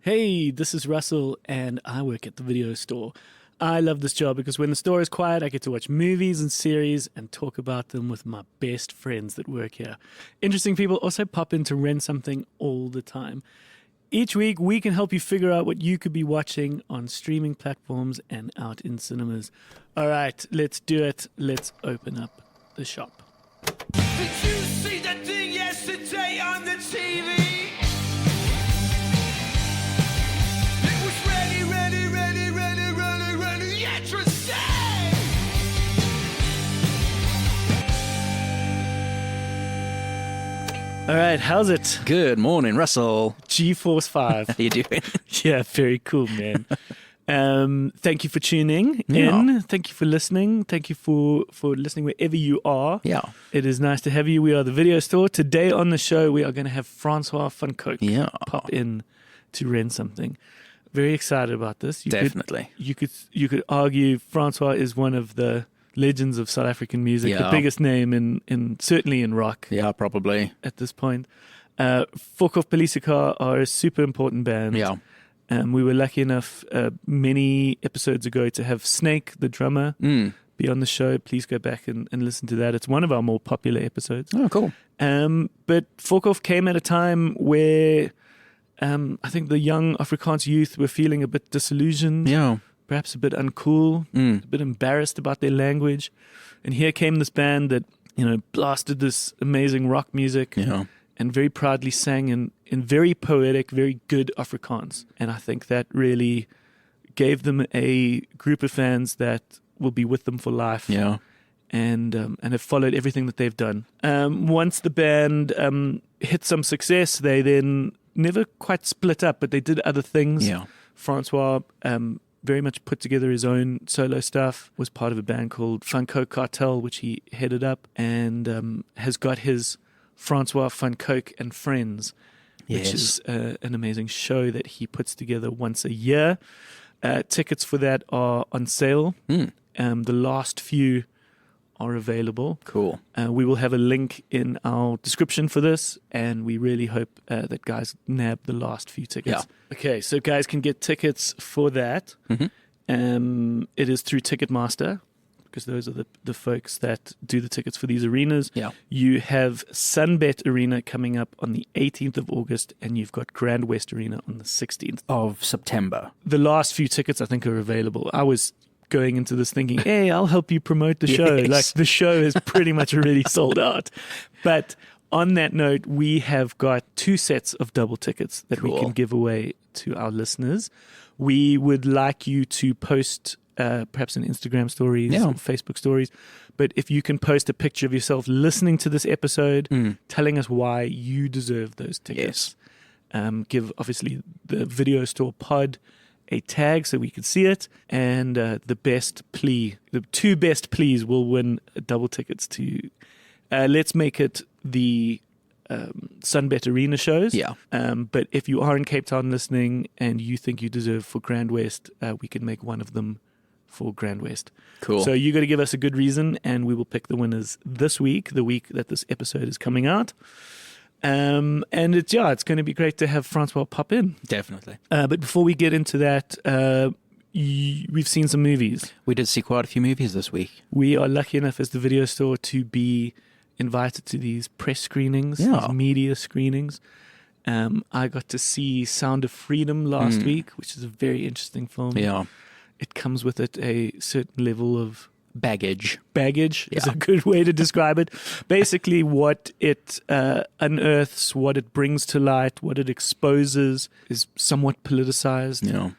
Hey, this is Russell, and I work at the video store. I love this job because when the store is quiet, I get to watch movies and series and talk about them with my best friends that work here. Interesting people also pop in to rent something all the time. Each week, we can help you figure out what you could be watching on streaming platforms and out in cinemas. All right, let's do it. Let's open up the shop. Did you see that thing yesterday on the TV? It was ready, interesting! All right, how's it? Good morning, Russell. GeForce 5. How you doing? Yeah, very cool, man. Thank you for tuning in. Yeah. Thank you for listening. Thank you for listening wherever you are. Yeah. It is nice to have you. We are the video store. Today on the show, we are going to have Francois Van Coke pop in to rent something. Very excited about this. Definitely. You could argue Francois is one of the legends of South African music, the biggest name in certainly in rock. Yeah, probably. At this point. Folk Politica are a super important band. Yeah. We were lucky enough many episodes ago to have Snake, the drummer, be on the show. Please go back and listen to that. It's one of our more popular episodes. Oh, cool. But Folk came at a time where I think the young Afrikaans youth were feeling a bit disillusioned, perhaps a bit uncool, a bit embarrassed about their language. And here came this band that, blasted this amazing rock music. Yeah. And very proudly sang in very poetic, very good Afrikaans. And I think that really gave them a group of fans that will be with them for life. Yeah. And have followed everything that they've done. Once the band hit some success, they then never quite split up, but they did other things. Yeah. Francois very much put together his own solo stuff, was part of a band called Van Coke Cartel, which he headed up, and has got his Francois Van Coke and Friends, which is an amazing show that he puts together once a year. Tickets for that are on sale. The last few are available. Cool. We will have a link in our description for this, and we really hope that guys nab the last few tickets. Yeah. Okay, so guys can get tickets for that. It is through Ticketmaster, because those are the folks that do the tickets for these arenas. Yeah. You have Sunbet Arena coming up on the 18th of August, and you've got Grand West Arena on the 16th. Of September. The last few tickets, I think, are available. I was going into this thinking, hey, I'll help you promote the show. Yes. Like, the show is pretty much already sold out. But on that note, we have got 2 sets of double tickets that we can give away to our listeners. We would like you to post perhaps in Instagram stories, Facebook stories. But if you can post a picture of yourself listening to this episode, telling us why you deserve those tickets. Give, obviously, the video store pod a tag so we can see it. And the 2 best pleas will win double tickets to, let's make it the Sunbet Arena shows. Yeah. But if you are in Cape Town listening and you think you deserve for Grand West, we can make one of them for Grand West. Cool. So you got to give us a good reason, and we will pick the winners this week, the week that this episode is coming out. And it's going to be great to have Francois pop in. Definitely. But before we get into that, we've seen some movies. We did see quite a few movies this week. We are lucky enough as the video store to be invited to these press screenings, these media screenings. I got to see Sound of Freedom last week, which is a very interesting film. Yeah. It comes with it a certain level of baggage is a good way to describe it. Basically, what it unearths, what it brings to light, what it exposes is somewhat politicized.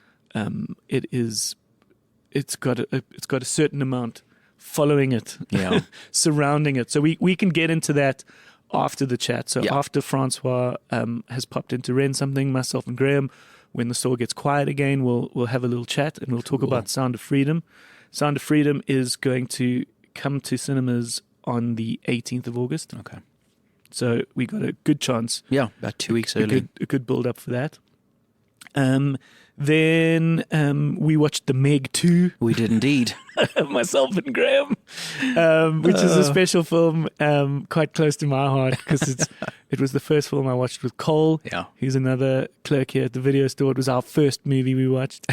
It's got a certain amount following it, surrounding it. So we can get into that after the chat. So after Francois has popped in to rent something, myself and Graham, when the store gets quiet again, we'll have a little chat and we'll talk about Sound of Freedom. Sound of Freedom is going to come to cinemas on the 18th of August. Okay. So we got a good chance. Yeah, about 2 weeks early. A good build up for that. Then we watched The Meg 2. We did indeed. Myself and Graham, which is a special film quite close to my heart because it was the first film I watched with Cole. Yeah. He's another clerk here at the video store. It was our first movie we watched,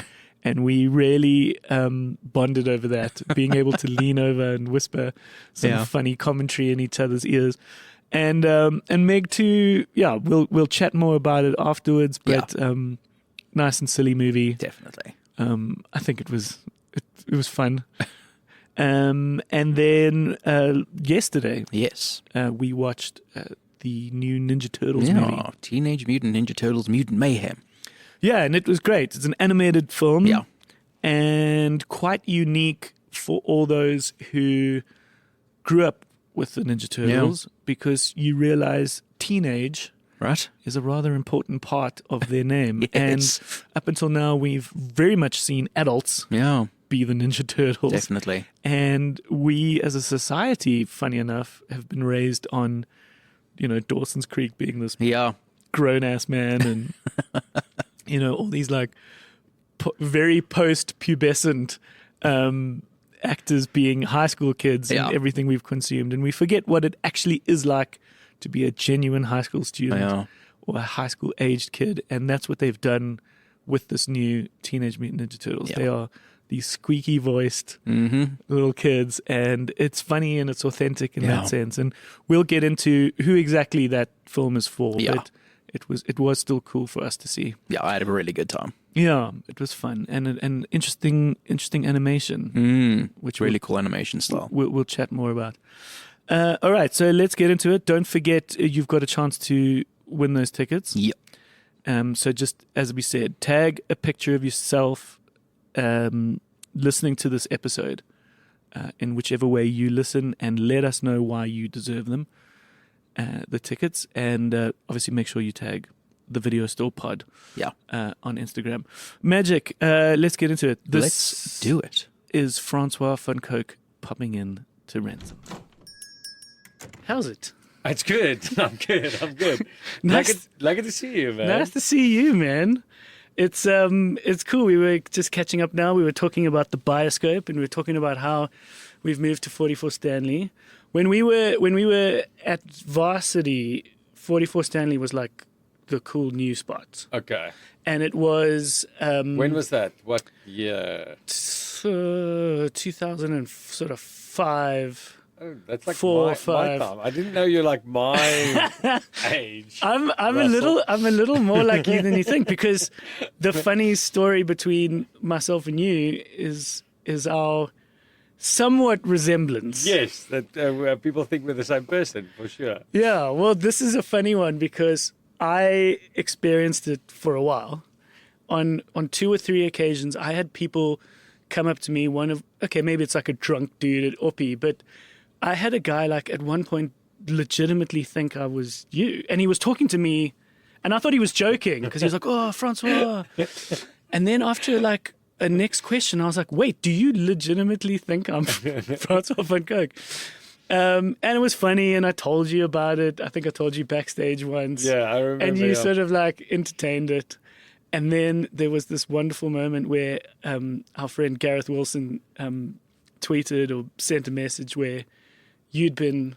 and we really bonded over that, being able to lean over and whisper some funny commentary in each other's ears. And Meg 2, we'll chat more about it afterwards, but nice and silly movie. Definitely. I think it was fun. And then yesterday, Yes. we watched the new Ninja Turtles movie. Teenage Mutant Ninja Turtles Mutant Mayhem. Yeah, and it was great. It's an animated film. Yeah. And quite unique for all those who grew up with the Ninja Turtles because you realize teenage Right. is a rather important part of their name. Yes. And up until now, we've very much seen adults Yeah. be the Ninja Turtles. Definitely. And we, as a society, funny enough, have been raised on, Dawson's Creek being this Yeah. grown-ass man and, all these, like, very post-pubescent actors being high school kids and everything we've consumed. And we forget what it actually is like to be a genuine high school student or a high school aged kid. And that's what they've done with this new Teenage Mutant Ninja Turtles. They are these squeaky voiced little kids, and it's funny and it's authentic in that sense. And we'll get into who exactly that film is for, but it was still cool for us to see. Yeah, I had a really good time. Yeah, it was fun and an interesting animation. Which really cool animation style. We'll chat more about. All right, so let's get into it. Don't forget, you've got a chance to win those tickets. Yep. So just as we said, tag a picture of yourself listening to this episode in whichever way you listen, and let us know why you deserve them, the tickets. And obviously make sure you tag the Video Store Pod on Instagram. Magic, let's get into it. Let's do it. Is Francois Van Coke popping in to Ransom. How's it? It's good. I'm good. Nice. Lucky to see you, man. Nice to see you, man. It's cool. We were just catching up now. We were talking about the bioscope, and we were talking about how we've moved to 44 Stanley. When we were at varsity, 44 Stanley was like the cool new spot. Okay. And it was when was that? What year? 2005. Oh, that's like 4 or my 5. time. I didn't know you're like my age. I'm a little more like you than you think, because the funny story between myself and you is our somewhat resemblance. Yes, that people think we're the same person for sure. Yeah, well, this is a funny one because I experienced it for a while. On 2 or 3 occasions, I had people come up to me. Maybe it's like a drunk dude at Opie, but I had a guy like at one point legitimately think I was you. And he was talking to me and I thought he was joking because he was like, "Oh, Francois." And then after like a next question, I was like, "Wait, do you legitimately think I'm Francois Van Coke?" And it was funny, and I told you about it. I think I told you backstage once. Yeah, I remember. And you sort of like entertained it. And then there was this wonderful moment where our friend Gareth Wilson tweeted or sent a message where you'd been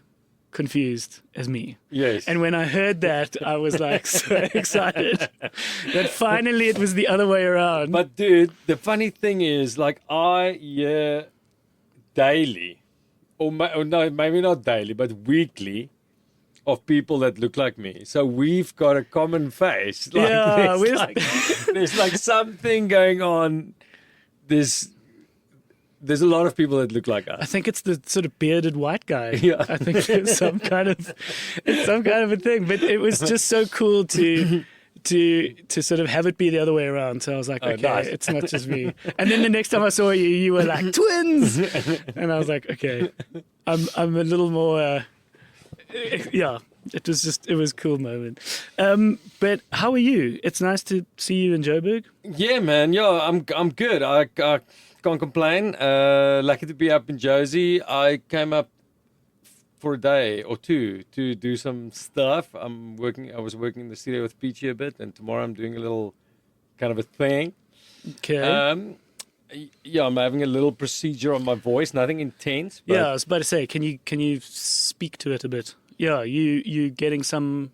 confused as me. Yes. And when I heard that, I was like so excited that finally it was the other way around. But dude, the funny thing is, like, I hear daily, or no, maybe not daily, but weekly, of people that look like me. So we've got a common face. Like, Yeah, there's like something going on. There's a lot of people that look like I us. think it's the sort of bearded white guy. Yeah. I think it's some kind of a thing. But it was just so cool to sort of have it be the other way around. So I was like, okay, nice. it's not just me. And then the next time I saw you, you were like twins, and I was like, okay, I'm a little more. Yeah, it was a cool moment. But how are you? It's nice to see you in Joburg. Yeah, man. Yeah, I'm good. I can't complain. Lucky to be up in Josie. I came up for a day or two to do some stuff. I was working in the studio with Peachy a bit, and tomorrow I'm doing a little kind of a thing. Okay. Yeah, I'm having a little procedure on my voice, nothing intense. But Yeah, I was about to say, can you speak to it a bit? Yeah, you getting some.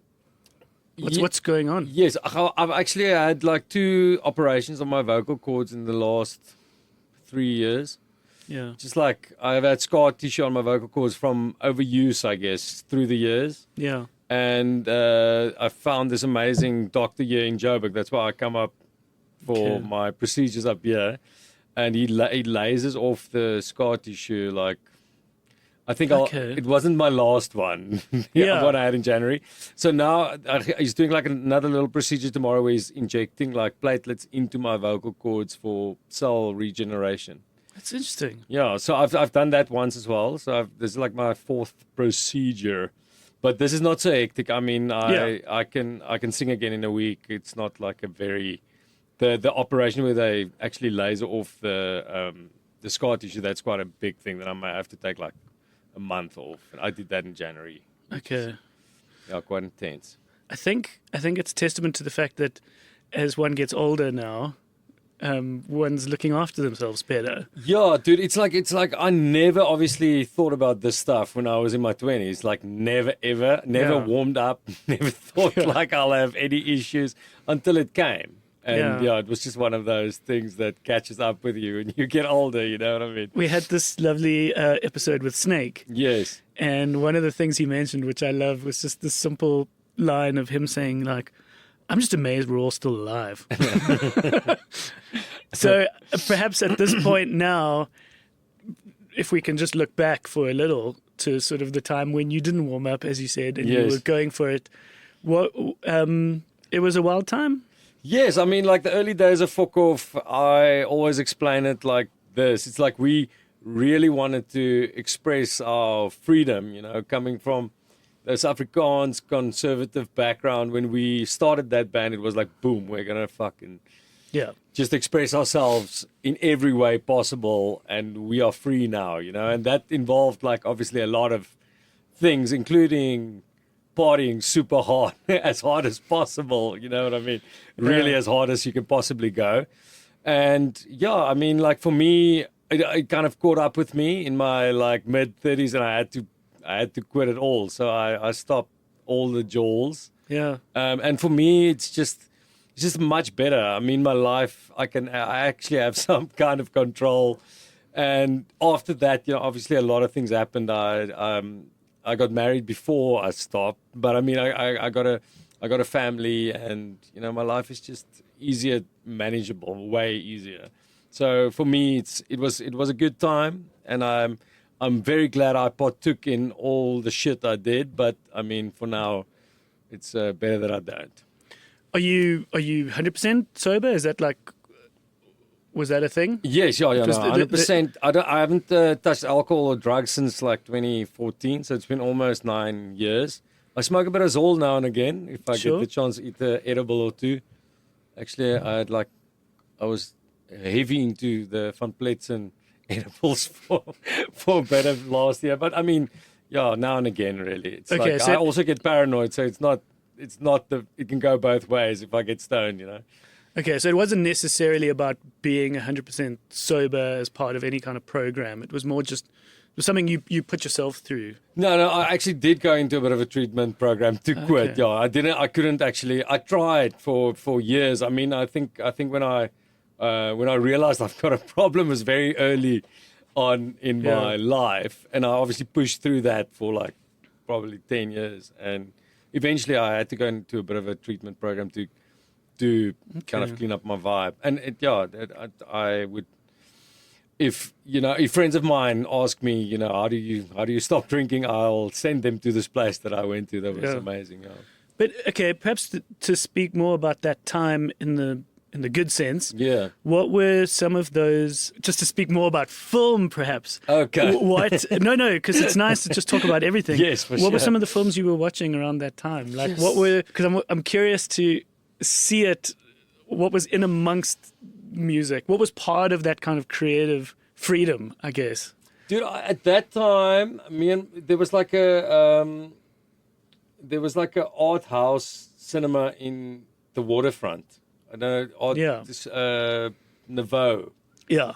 What's going on? Yes, I've actually had like 2 operations on my vocal cords in the last 3 years. Yeah. Just like I've had scar tissue on my vocal cords from overuse, I guess, through the years. Yeah. And I found this amazing doctor here in Joburg. That's why I come up for my procedures up here. And he lasers off the scar tissue. Like, I think it wasn't my last one. Yeah. What I had in January. So now he's doing like another little procedure tomorrow where he's injecting like platelets into my vocal cords for cell regeneration. That's interesting. Yeah, so I've done that once as well. So this is like my 4th procedure, but this is not so hectic. I mean, I can sing again in a week. It's not like a very the operation where they actually laser off the scar tissue. That's quite a big thing that I might have to take like a month off. And I did that in January. Okay. Yeah, quite intense. I think it's testament to the fact that as one gets older now, one's looking after themselves better. Yeah, dude, it's like I never obviously thought about this stuff when I was in my 20s. Like never warmed up, never thought like I'll have any issues until it came. And it was just one of those things that catches up with you when you get older, you know what I mean? We had this lovely episode with Snake. Yes. And one of the things he mentioned, which I love, was just this simple line of him saying, like, I'm just amazed we're all still alive. So perhaps at this point now, if we can just look back for a little to sort of the time when you didn't warm up, as you said, and you were going for it, it was a wild time? Yes, I mean, like the early days of Fuck Off, I always explain it like this. It's like we really wanted to express our freedom, you know, coming from this Afrikaans conservative background. When we started that band, it was like, boom, we're going to fucking just express ourselves in every way possible, and we are free now, you know. And that involved, like, obviously a lot of things, including partying super hard, as hard as possible, you know what I mean? Really as hard as you can possibly go. And yeah, I mean, like for me, it kind of caught up with me in my like mid-30s, and I had to quit it all. So I stopped all the jawls. Yeah. And for me, it's just much better. I mean, my life, I actually have some kind of control. And after that, you know, obviously a lot of things happened. I got married before I stopped, but I mean, I got a family, and you know, my life is just easier, manageable, way easier. So for me, it was a good time, and I'm very glad I partook in all the shit I did. But I mean, for now, it's better that I don't. Are you 100% sober? Is that like? Was that a thing? Yes, yeah, no, 100%. I haven't touched alcohol or drugs since like 2014, so it's been almost 9 years. I smoke a bit of Zol now and again if I get the chance to eat an edible or two. Actually, I was heavy into the Van Pletsen edibles for a bit of last year, but I mean, yeah, now and again, really. It's okay, like, so I also get paranoid, so it can go both ways if I get stoned, you know. Okay, so it wasn't necessarily about being 100% sober as part of any kind of program. It was more just something you put yourself through. No, I actually did go into a bit of a treatment program to quit. Yeah, I couldn't actually. I tried for years. I mean, I think when I realized I've got a problem was very early on in my life, and I obviously pushed through that for like probably 10 years, and eventually I had to go into a bit of a treatment program to kind of clean up my vibe. And I would, if friends of mine ask me, you know, how do you stop drinking, I'll send them to this place that I went to. That was amazing. Yeah. But okay, perhaps to speak more about that time in the good sense. Yeah. What were some of those? Just to speak more about film, perhaps. Okay. What? No, because it's nice to just talk about everything. Yes, for sure. What were some of the films you were watching around that time? Like, what were? Because I'm curious to see it. What was in amongst music? What was part of that kind of creative freedom, I guess? Dude, at that time, there was like a art house cinema in the waterfront. I don't know. Yeah. Nouveau. Yeah.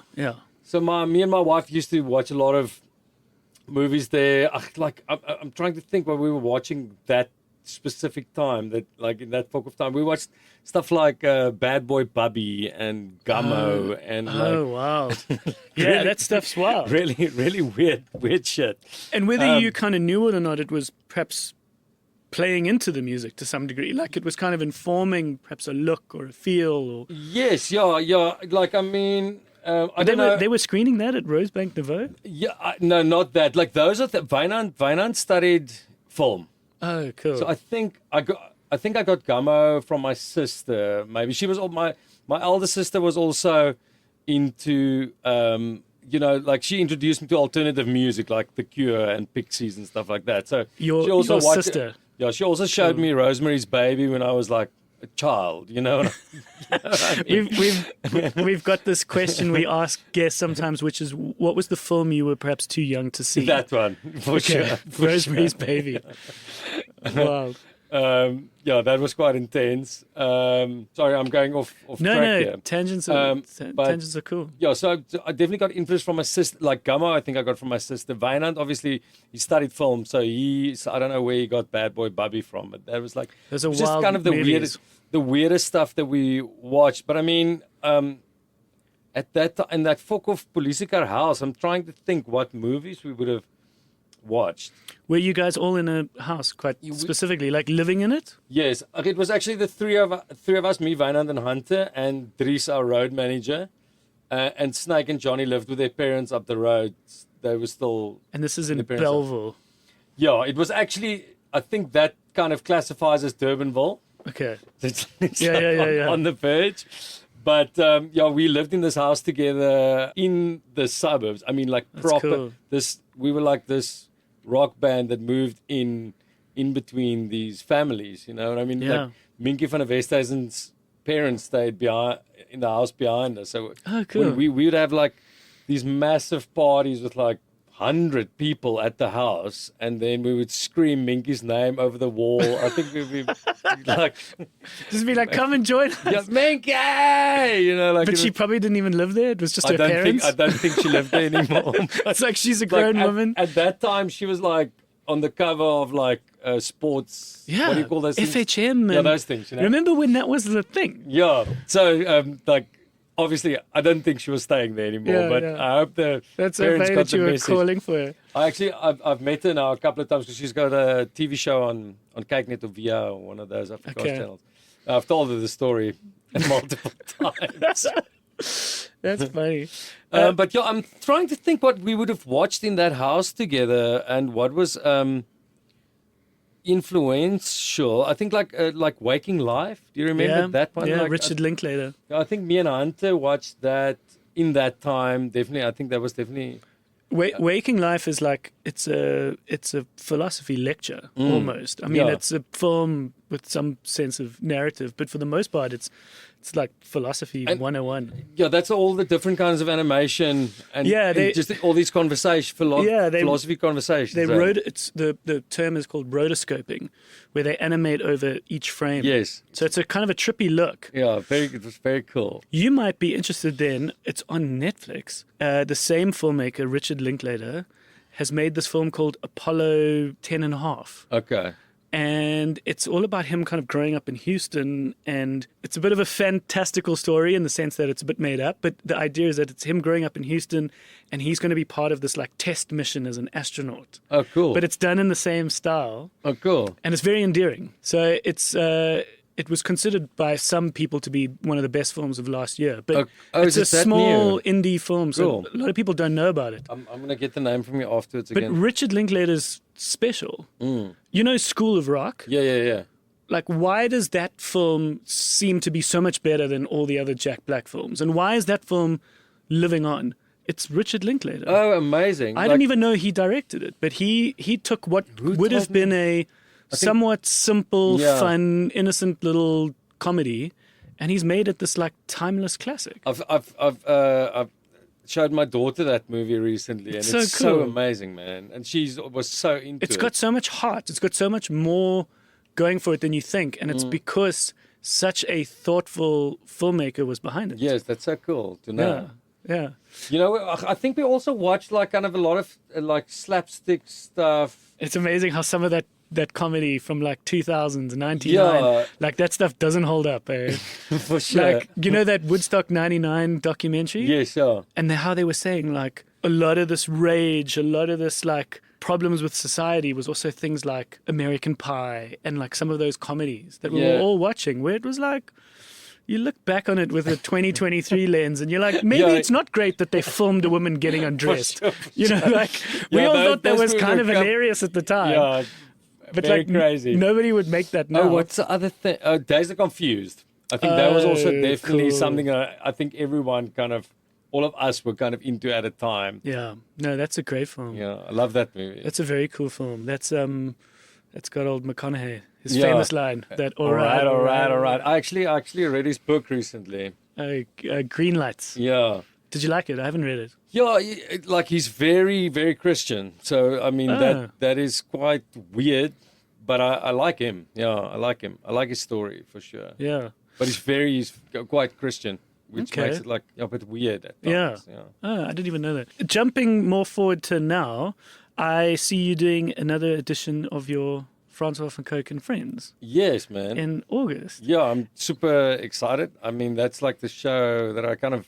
So me and my wife used to watch a lot of movies there. I'm trying to think when we were watching that specific time, that like in that focus of time, we watched stuff like Bad Boy Barbie and Gummo and Oh, wow. Yeah, that stuff's wild. really weird shit. And whether you kind of knew it or not, it was perhaps playing into the music to some degree. Like it was kind of informing perhaps a look or a feel. Or... Yes, yeah. Like, I mean, I don't know. They were screening that at Rosebank Nouveau? Yeah, no, not that. Like those are Wynand studied film. Oh, cool. So I think I got Gummo from my sister. Maybe she was my elder sister was also into like she introduced me to alternative music like The Cure and Pixies and stuff like that. So your she also sister. Yeah, she also showed me Rosemary's Baby when I was like a child, you know. I mean? We've got this question we ask guests sometimes, which is, what was the film you were perhaps too young to see? That one, for sure. Rosemary's Baby. Wow. Yeah, that was quite intense. Sorry, I'm going off track here. Tangents are cool. Yeah, so I definitely got influence from my sister. Like Gummo, I think I got from my sister. Wynand, obviously, he studied film, so I don't know where he got Bad Boy Barbie from, but that was like just kind of the weirdest stuff that we watched. But I mean, at that time, in that Fokhoff police car house, I'm trying to think what movies we would have watched. Were you guys all in a house quite specifically, like living in it? Yes, it was actually the three of us, me, Wynand and Hunter, and Dries, our road manager, and Snake and Johnny lived with their parents up the road. They were still... And this is in Belleville? Yeah, it was actually, I think that kind of classifies as Durbanville. Okay. It's yeah. On the verge. But we lived in this house together in the suburbs. I mean, like proper. Cool. We were like this rock band that moved in between these families. You know what I mean? Yeah. Like Minkie van der Westhuizen's parents stayed in the house behind us. So cool. we would have like these massive parties with like 100 people at the house, and then we would scream Minkie's name over the wall. I think we'd be like, just be like, come and join us. Yeah, Minkie! You know, like. But she probably didn't even live there. It was just her parents. I don't think she lived there anymore. It's like she's a grown woman. At that time, she was like on the cover of like sports. Yeah. What do you call those things? FHM. Yeah, those things. You know? Remember when that was the thing? Yeah. So obviously, I don't think she was staying there anymore, but I hope that's parents so got that the you were message. calling for her. I've met her now a couple of times because she's got a TV show on Kijknet or Via or one of those Afrikaans channels. I've told her the story multiple times. That's funny. But I'm trying to think what we would have watched in that house together and what was influential. I think like Waking Life. Do you remember that one? Yeah, like, Richard Linklater. I think me and Hunter watched that in that time. Definitely, I think that was definitely. Waking Life is like it's a philosophy lecture almost. I mean, it's a film with some sense of narrative, but for the most part, it's like philosophy 101. Yeah, that's all the different kinds of animation and, just all these philosophy conversations. They wrote the term is called rotoscoping, where they animate over each frame. Yes. So it's a kind of a trippy look. Yeah, it was very cool. You might be interested then. It's on Netflix. The same filmmaker, Richard Linklater, has made this film called Apollo 10.5. Okay. And it's all about him kind of growing up in Houston. And it's a bit of a fantastical story in the sense that it's a bit made up. But the idea is that it's him growing up in Houston and he's going to be part of this like test mission as an astronaut. Oh, cool. But it's done in the same style. Oh, cool. And it's very endearing. So it was considered by some people to be one of the best films of last year. But it's a small indie film, so a lot of people don't know about it. I'm going to get the name from you afterwards but again. But Richard Linklater's special. You know School of Rock? Yeah. Like, why does that film seem to be so much better than all the other Jack Black films? And why is that film living on? It's Richard Linklater. Oh, amazing. I didn't even know he directed it, but he took what would have been a somewhat simple, fun, innocent little comedy, and he's made it this like timeless classic. I've showed my daughter that movie recently, and it's cool. So amazing, man. And she was so into it. It's got so much heart. It's got so much more going for it than you think, and it's because such a thoughtful filmmaker was behind it. Yes, that's so cool to know. Yeah. You know, I think we also watched like kind of a lot of like slapstick stuff. It's amazing how some of that comedy from like 2000s, 99, Yeah. like that stuff doesn't hold up. Eh? For sure. Like, you know that Woodstock 99 documentary? Yeah, sure. And how they were saying like a lot of this rage, a lot of this like problems with society was also things like American Pie and like some of those comedies that we were all watching, where it was like, you look back on it with a 2023 lens and you're like, maybe it's not great that they filmed a woman getting undressed. For You know, like we all thought that those was kind of movies are hilarious at the time. Yeah, but very like crazy. nobody would make that now. Oh, what's the other thing? Days Are Confused. I think that was also definitely cool. something I think everyone kind of, all of us were kind of into at a time. Yeah. No, that's a great film. Yeah, I love that movie. That's a very cool film. That's got old McConaughey. His famous line that all right. I actually read his book recently. Green Lights. Yeah. Did you like it? I haven't read it. Yeah, like he's very, very Christian. So I mean that is quite weird, but I like him. Yeah, I like him. I like his story for sure. Yeah. But he's quite Christian, which makes it like a bit weird at times. Yeah. Oh, I didn't even know that. Jumping more forward to now, I see you doing another edition of your Francois Van Coke and Friends Yes, man. in August. Yeah, I'm super excited. I mean, that's like the show that I kind of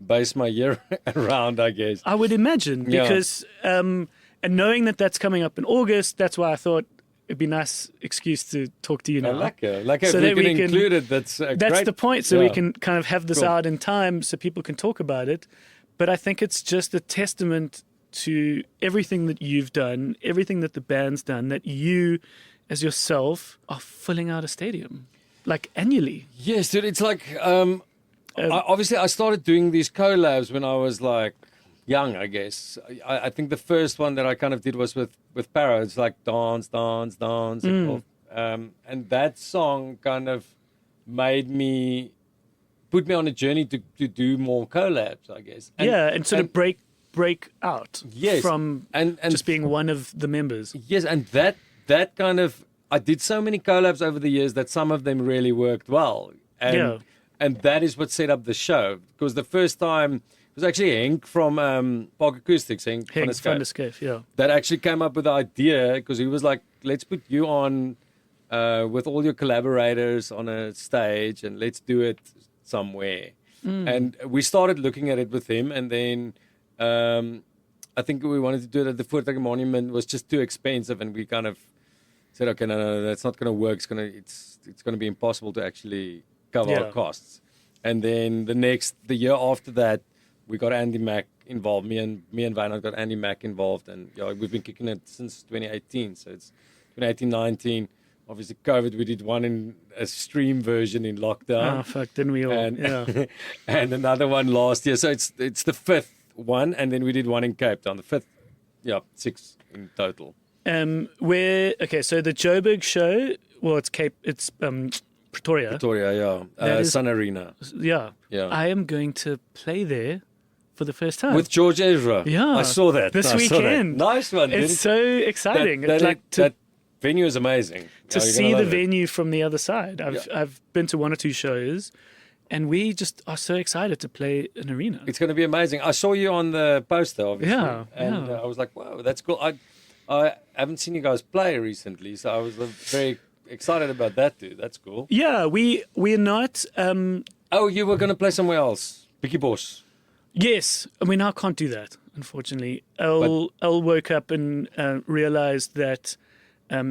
base my year around, I guess. I would imagine because, and knowing that that's coming up in August, that's why I thought it'd be a nice excuse to talk to you now. Like if So we that can we can- include it, that's great. the point. So we Yeah. can kind of have this Cool. out in time so people can talk about it. But I think it's just a testament to everything that you've done, everything that the band's done, that you as yourself are filling out a stadium like annually. Yes, dude. It's like, obviously, I started doing these collabs when I was like young, I guess. I think the first one that I kind of did was with Parra. It's like dance, dance, dance. And that song kind of put me on a journey to do more collabs, I guess. And sort of break out Yes, from and just being one of the members. Yes, and that kind of, I did so many collabs over the years that some of them really worked well. And that is what set up the show. Because the first time, it was actually Henk from Park Acoustics, Henk van der Schuyf, yeah. that actually came up with the idea, because he was like, let's put you on with all your collaborators on a stage and let's do it somewhere. And we started looking at it with him, and then I think we wanted to do it at the Voertuig Monument. It was just too expensive, and we kind of said, okay, no, that's not going to work. It's going to be impossible to actually cover our costs. And then the year after that, we got Andy Mack involved. Me and Wynand got Andy Mack involved, and we've been kicking it since 2018. So it's 2018, 19. Obviously, COVID. We did one in a stream version in lockdown. Oh fuck! Didn't we all? And, and another one last year. So it's the fifth one, and then we did one in Cape Town. The fifth, 6 in total. So the Joburg show, well, it's Pretoria. Pretoria, Sun Arena. Yeah. I am going to play there for the first time. With George Ezra. Yeah. I saw that. This weekend. Nice one. It's so exciting. That venue is amazing. To see the venue from the other side. I've been to one or two shows, and we just are so excited to play an arena. It's going to be amazing. I saw you on the poster, obviously. And I was like, wow, that's cool. I haven't seen you guys play recently, so I was very excited about that, dude. That's cool. Yeah, we're not... Oh, you were going to play somewhere else. Bikie Bos. Yes, and we now can't do that, unfortunately. El woke up and realized that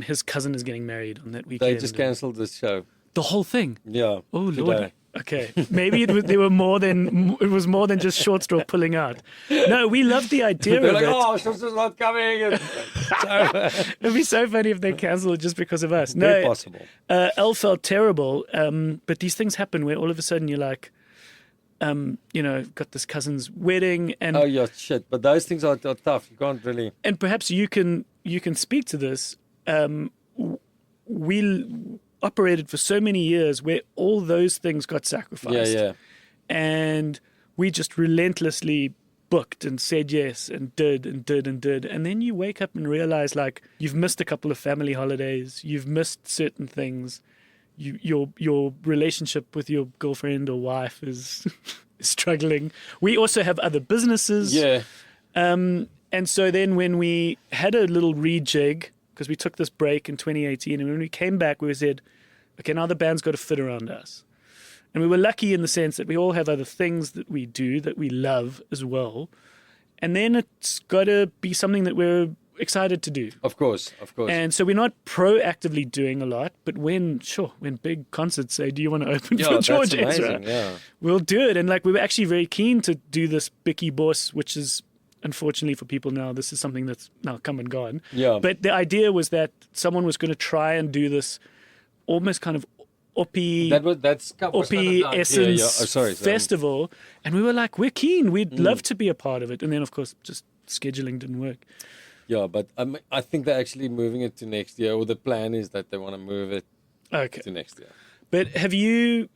his cousin is getting married on that weekend. They just cancelled the show. The whole thing? Yeah. Oh, today. Lord. Okay, maybe it was more than just Short Straw pulling out. No, we love the idea They're of like, it. oh, Short Straw's not coming. It'd be so funny if they cancel it just because of us. Very possible. Elle felt terrible, but these things happen where all of a sudden you're like, got this cousin's wedding, and Oh yeah, shit. But those things are tough. You can't really. and perhaps you can speak to this. We operated for so many years where all those things got sacrificed. Yeah. And we just relentlessly booked and said yes and did. And then you wake up and realize like you've missed a couple of family holidays. You've missed certain things. your relationship with your girlfriend or wife is struggling. We also have other businesses. Yeah. And so then when we had a little rejig, because we took this break in 2018, and when we came back, we said, okay, now the band's got to fit around us. And we were lucky in the sense that we all have other things that we do that we love as well. And then it's got to be something that we're excited to do. Of course. And so we're not proactively doing a lot, but when big concerts say, do you want to open for George that's Ezra? amazing, yeah. We'll do it. And like we were actually very keen to do this Bicky Boss, which is unfortunately for people now, this is something that's now come and gone. Yeah. But the idea was that someone was going to try and do this almost kind of uppy essence festival. And we were like, we're keen. We'd love to be a part of it. And then, of course, just scheduling didn't work. Yeah, but I think they're actually moving it to next year, or the plan is that they want to move it to next year. But have you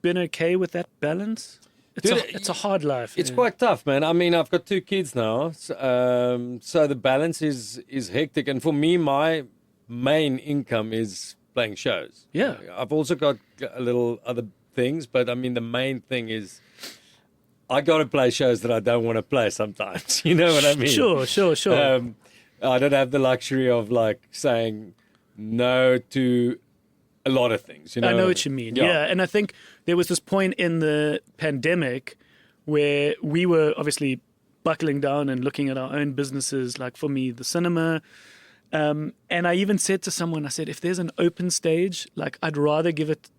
been okay with that balance? Dude, It's a hard life. It's quite tough, man. I mean, I've got 2 kids now, so the balance is hectic. And for me, my main income is playing shows. Yeah. I've also got a little other things, but I mean, the main thing is I got to play shows that I don't want to play sometimes. You know what I mean? Sure. I don't have the luxury of like saying no to a lot of things. You know? I know what you mean. Yeah. And I think there was this point in the pandemic where we were obviously buckling down and looking at our own businesses, like for me, the cinema. And I even said to someone, I said, if there's an open stage, like I'd rather give it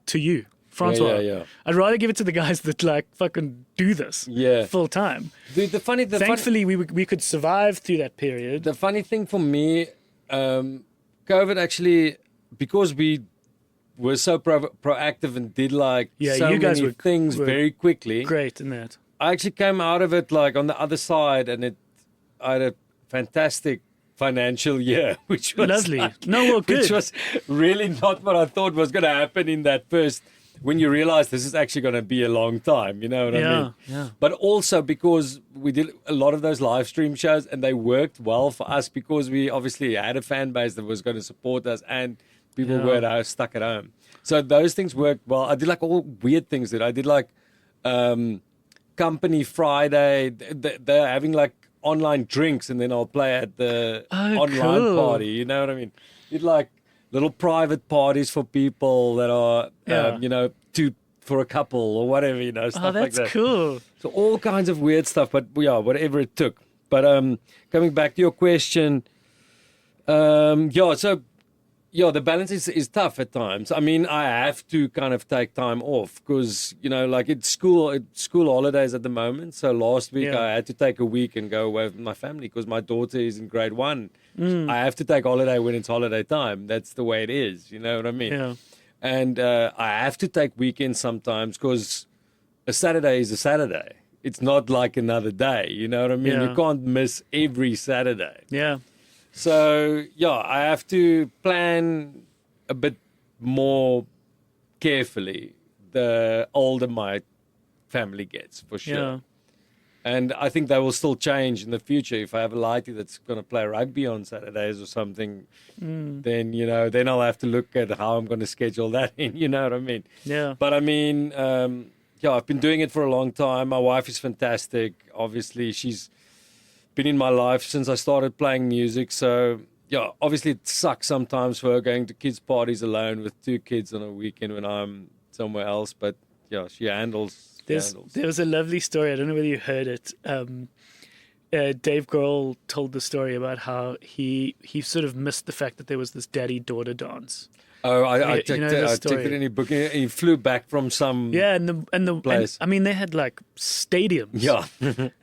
to you, Francois. Yeah. I'd rather give it to the guys that like fucking do this full time. Dude, Thankfully, we could survive through that period. The funny thing for me, COVID actually, because we were so proactive and did like so you guys many things were very quickly. Great in that. I actually came out of it like on the other side, and I had a fantastic financial year, which was lovely. Like, good. Which was really not what I thought was going to happen in that first. When you realize this is actually going to be a long time, you know what I mean? Yeah. But also because we did a lot of those live stream shows, and they worked well for us because we obviously had a fan base that was going to support us, and people were stuck at home. So those things worked well. I did like all weird things that I did, like Company Friday. They're having like online drinks, and then I'll play at the online party. You know what I mean? Did like little private parties for people that are, for a couple or whatever, you know, stuff like that. That's cool. So all kinds of weird stuff, but whatever it took. But coming back to your question, the balance is tough at times. I mean, I have to kind of take time off because, you know, like it's school holidays at the moment. So last week I had to take a week and go away with my family because my daughter is in grade 1. I have to take holiday when it's holiday time. That's the way it is. You know what I mean? Yeah. And I have to take weekends sometimes because a Saturday is a Saturday. It's not like another day. You know what I mean? Yeah. You can't miss every Saturday. Yeah. So, I have to plan a bit more carefully the older my family gets, for sure. Yeah. And I think that will still change in the future. If I have a lighty that's going to play rugby on Saturdays or something, then I'll have to look at how I'm going to schedule that in, you know what I mean? Yeah. But I mean, I've been doing it for a long time. My wife is fantastic. Obviously, she's been in my life since I started playing music. So, obviously it sucks sometimes for her going to kids' parties alone with 2 kids on a weekend when I'm somewhere else. But, she handles. There was a lovely story. I don't know whether you heard it. Dave Grohl told the story about how he sort of missed the fact that there was this daddy-daughter dance. Oh, I took it in your book. He flew back from some place. I mean, they had like stadiums. Yeah.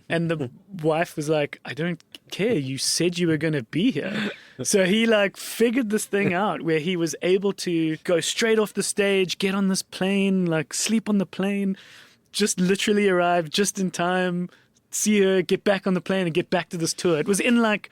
And the wife was like, I don't care. You said you were going to be here. So he like figured this thing out where he was able to go straight off the stage, get on this plane, like sleep on the plane, just literally arrive just in time, see her, get back on the plane and get back to this tour. It was in like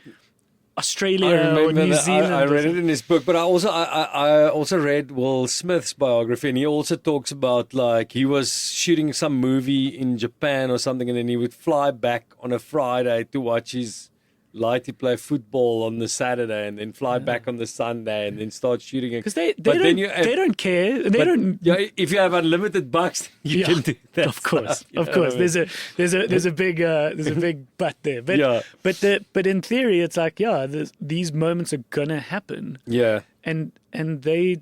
Australia or New Zealand. I read it in his book, but I also read Will Smith's biography, and he also talks about like he was shooting some movie in Japan or something, and then he would fly back on a Friday to watch his Lighty play football on the Saturday and then fly back on the Sunday and then start shooting it. Because they But then don't care. They but, don't. Yeah, if you have unlimited bucks, you can do that. Of course, stuff, you of know course. what I mean? There's a big but there. But Yeah. but in theory, it's like these moments are gonna happen, Yeah. and they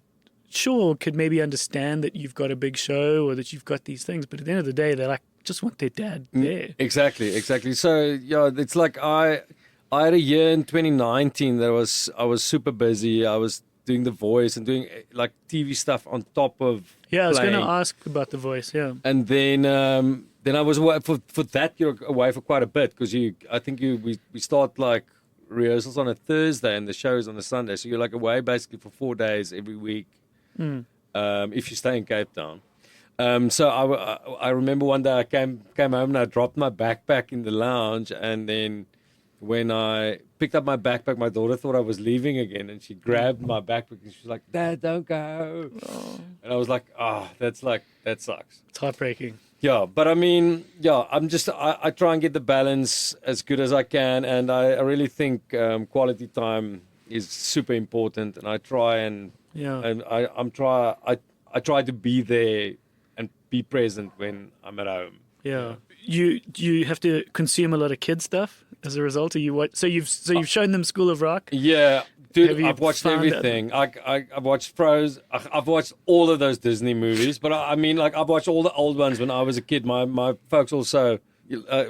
sure could maybe understand that you've got a big show or that you've got these things, but at the end of the day, they're like just want their dad there. Exactly. So yeah, it's like I had a year in 2019 that I was super busy. I was doing The Voice and doing like TV stuff on top of Yeah, I was going to playing. ask about The Voice. Yeah. And then I was away for that you're away for quite a bit because we start like rehearsals on a Thursday and the show is on a Sunday, so you're like away basically for 4 days every week. If you stay in Cape Town. So I remember one day I came home and I dropped my backpack in the lounge, and then when I picked up my backpack, my daughter thought I was leaving again, and she grabbed my backpack and she was like, "Dad, don't go." And I was like, that sucks. It's heartbreaking. Yeah, but I mean, yeah, I try and get the balance as good as I can, and I really think quality time is super important, and I try and I try to be there and be present when I'm at home. Yeah. You have to consume a lot of kid stuff as a result. So you've shown them School of Rock. Yeah, dude, Have I've you watched found everything. I've watched Frozen. I've watched all of those Disney movies, but I mean, like I've watched all the old ones when I was a kid. My folks also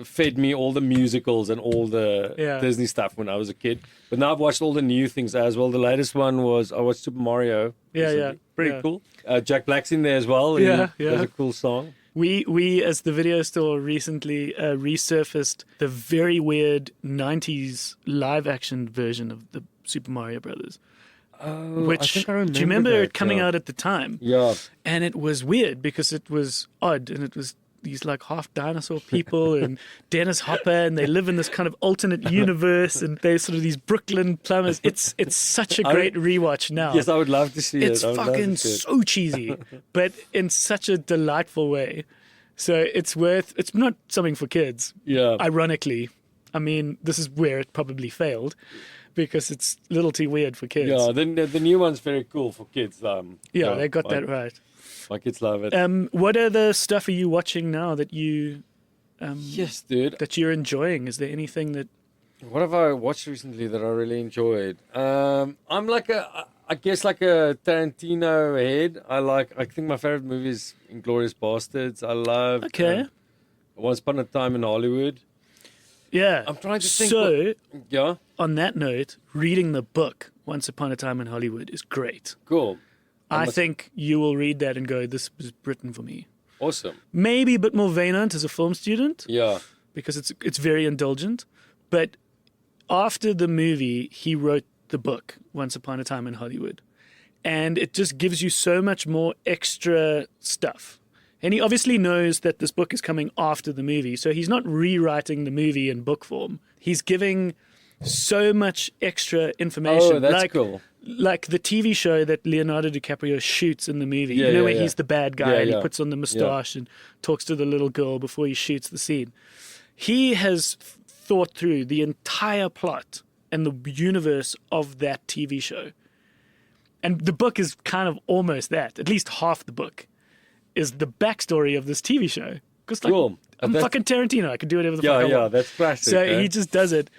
fed me all the musicals and all the Disney stuff when I was a kid. But now I've watched all the new things as well. The latest one was I watched Super Mario. Yeah. Pretty cool. Jack Black's in there as well. Yeah. That's a cool song. We as the video store recently resurfaced the very weird 90s live action version of the Super Mario Brothers. Oh, Which, I think I remember do you remember that, it coming yeah. out at the time? Yeah. And it was weird because it was odd, and it was these like half dinosaur people and Dennis Hopper, and they live in this kind of alternate universe, and they're sort of these Brooklyn plumbers. It's such a great rewatch now. Yes, I would love to see It's it. I would love to fucking see it. so cheesy, but in such a delightful way. So it's not something for kids. Yeah. Ironically, I mean, this is where it probably failed because it's a little too weird for kids. Yeah, the new one's very cool for kids. They got that right. My kids love it. What other stuff are you watching now that you Yes, dude. that you're enjoying? Is there anything that What have I watched recently that I really enjoyed? I'm like I guess like a Tarantino head. I think my favorite movie is Inglourious Bastards. I love Once Upon a Time in Hollywood. Yeah. I'm trying to think. So, Yeah, on that note, reading the book Once Upon a Time in Hollywood is great. cool. I think you will read that and go, this was written for me. Awesome. Maybe a bit more Vainant as a film student Yeah. because it's very indulgent. But after the movie, he wrote the book Once Upon a Time in Hollywood. And it just gives you so much more extra stuff. And he obviously knows that this book is coming after the movie. So he's not rewriting the movie in book form. He's giving so much extra information. Oh, that's cool. Like the TV show that Leonardo DiCaprio shoots in the movie. Yeah, you know, yeah, where he's the bad guy Yeah, and yeah. he puts on the moustache and talks to the little girl before he shoots the scene. He has thought through the entire plot and the universe of that TV show. And the book is kind of almost that. At least half the book is the backstory of this TV show. Because like, Cool. I'm That's- fucking Tarantino. I can do whatever the Yeah, fuck I yeah, want. that's classic. So eh? he just does it.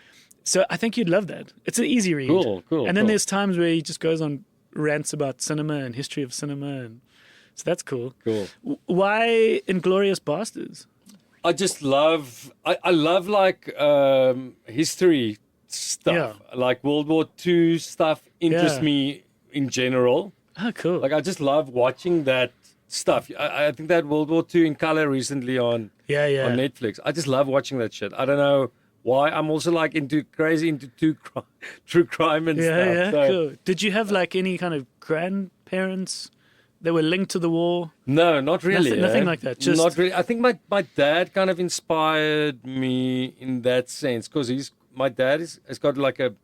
So I think you'd love that. It's an easy read. Cool. And then cool. there's times where he just goes on rants about cinema and history of cinema. And so that's cool. Cool. Why Inglourious Bastards? I just love I love like history stuff. Yeah. Like World War II stuff interests Yeah. me in general. Oh, cool. Like I just love watching that stuff. I think that World War II in color recently on yeah. Netflix. I just love watching that shit. I don't know why. I'm also like crazy into true crime and stuff. Yeah, So- cool. Did you have like any kind of grandparents that were linked to the war? No, not really. Nothing like that, just- not really. I think my dad kind of inspired me in that sense because my dad has got like a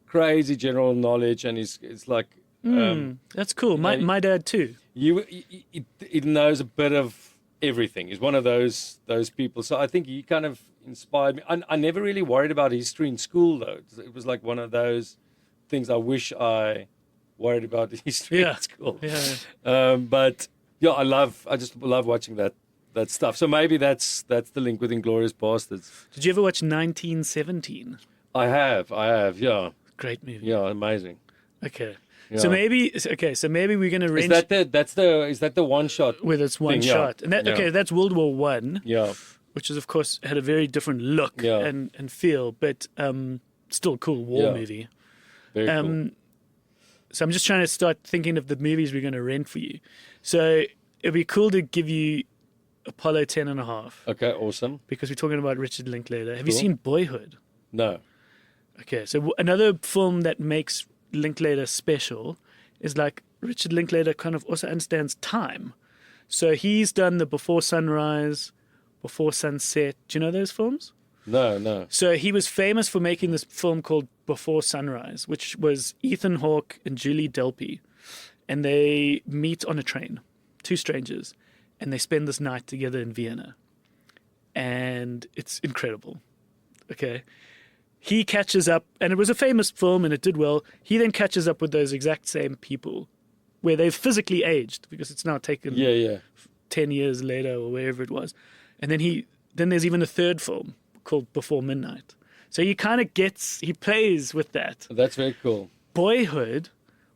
crazy general knowledge and it's like That's cool. My dad too. he knows a bit of everything. He's one of those people. So I think he kind of inspired me. I never really worried about history in school, though. It was like one of those things I wish I worried about history in school. Yeah. But yeah, I just love watching that stuff. So maybe that's the link with Inglourious Bastards. Did you ever watch 1917? I have, yeah. Great movie. Yeah, amazing. Okay. Yeah. So maybe we're gonna range Is that the one shot? with its one thing? Yeah. shot. And that's World War One, Yeah. which is of course had a very different look Yeah. and feel, but still a cool war Yeah. movie. Very cool. So I'm just trying to start thinking of the movies we're gonna rent for you. So it'd be cool to give you Apollo 10.5 Okay, awesome. because we're talking about Richard Linklater. Have you Cool. seen Boyhood? No. Okay, so another film that makes Linklater special is like Richard Linklater kind of also understands time. So he's done the Before Sunrise, Before Sunset. Do you know those films? No. So he was famous for making this film called Before Sunrise, which was Ethan Hawke and Julie Delpy. And they meet on a train, two strangers, and they spend this night together in Vienna. And it's incredible. Okay. He catches up, and it was a famous film and it did well. He then catches up with those exact same people where they've physically aged because it's now taken Yeah. 10 years later or wherever it was. And then there's even a third film called Before Midnight. So he kind of he plays with that. That's very cool. Boyhood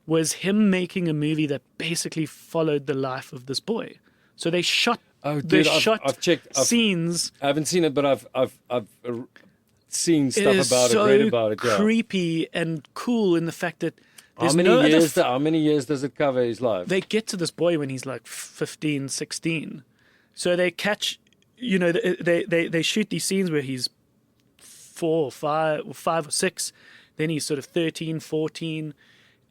was him making a movie that basically followed the life of this boy. So they shot Oh, dude, I've checked. scenes. I haven't seen it, but I've seen It stuff is about so it, read about it. Yeah. creepy and cool in the fact that How there's many no other years? How many years does it cover his life? they get to this boy when he's like 15, 16. So they catch, they shoot these scenes where he's 4 or 5 or 6. Then he's sort of 13, 14.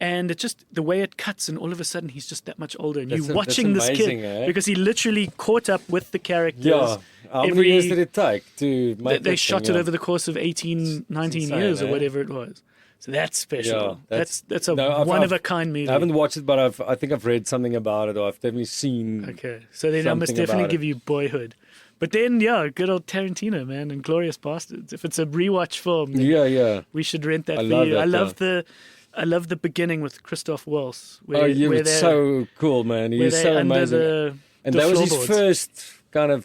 And it just, the way it cuts, and all of a sudden he's just that much older. And you're watching that's this kid amazing, eh? because he literally caught up with the characters. Yeah. How many years did it take to make They that shot thing? it over the course of 18, 19 insane, years or eh? whatever it was. So that's special. Yeah, that's a no, I've- one-of-a-kind movie. I haven't watched it, but I think I've read something about it, or I've definitely seen. Okay, so then I must something definitely about give it. you Boyhood. But then, yeah, good old Tarantino, man, and Glorious Bastards. If it's a rewatch film, then Yeah. we should rent that I for love you. that, I love the beginning with Christoph Waltz. Oh, it's they're- so cool, man. where He's they're so under amazing. And the that was his floorboards. first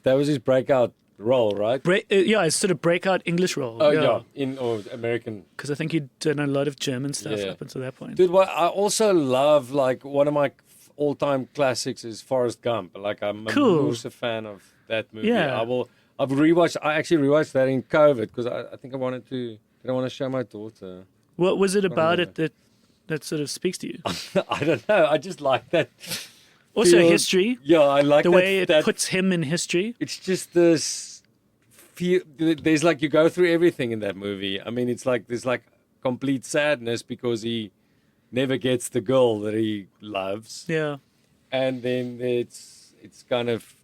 that was his breakout role, right? It's sort of breakout English role. Oh, yeah. Or American. Because I think he'd done a lot of German stuff Yeah. up until that point. Dude, what I also love, like, one of my all-time classics is Forrest Gump. Like, I'm Cool. also a fan of that movie. Yeah. I actually rewatched that in COVID because I think I wanted to show my daughter. What was it about remember. it that sort of speaks to you? I don't know. I just like that. Also, feel- history. Yeah, I like The that, way it that puts him in history. it's just this feel. There's like you go through everything in that movie. I mean, it's like there's like complete sadness because he never gets the girl that he loves, Yeah. and then it's kind of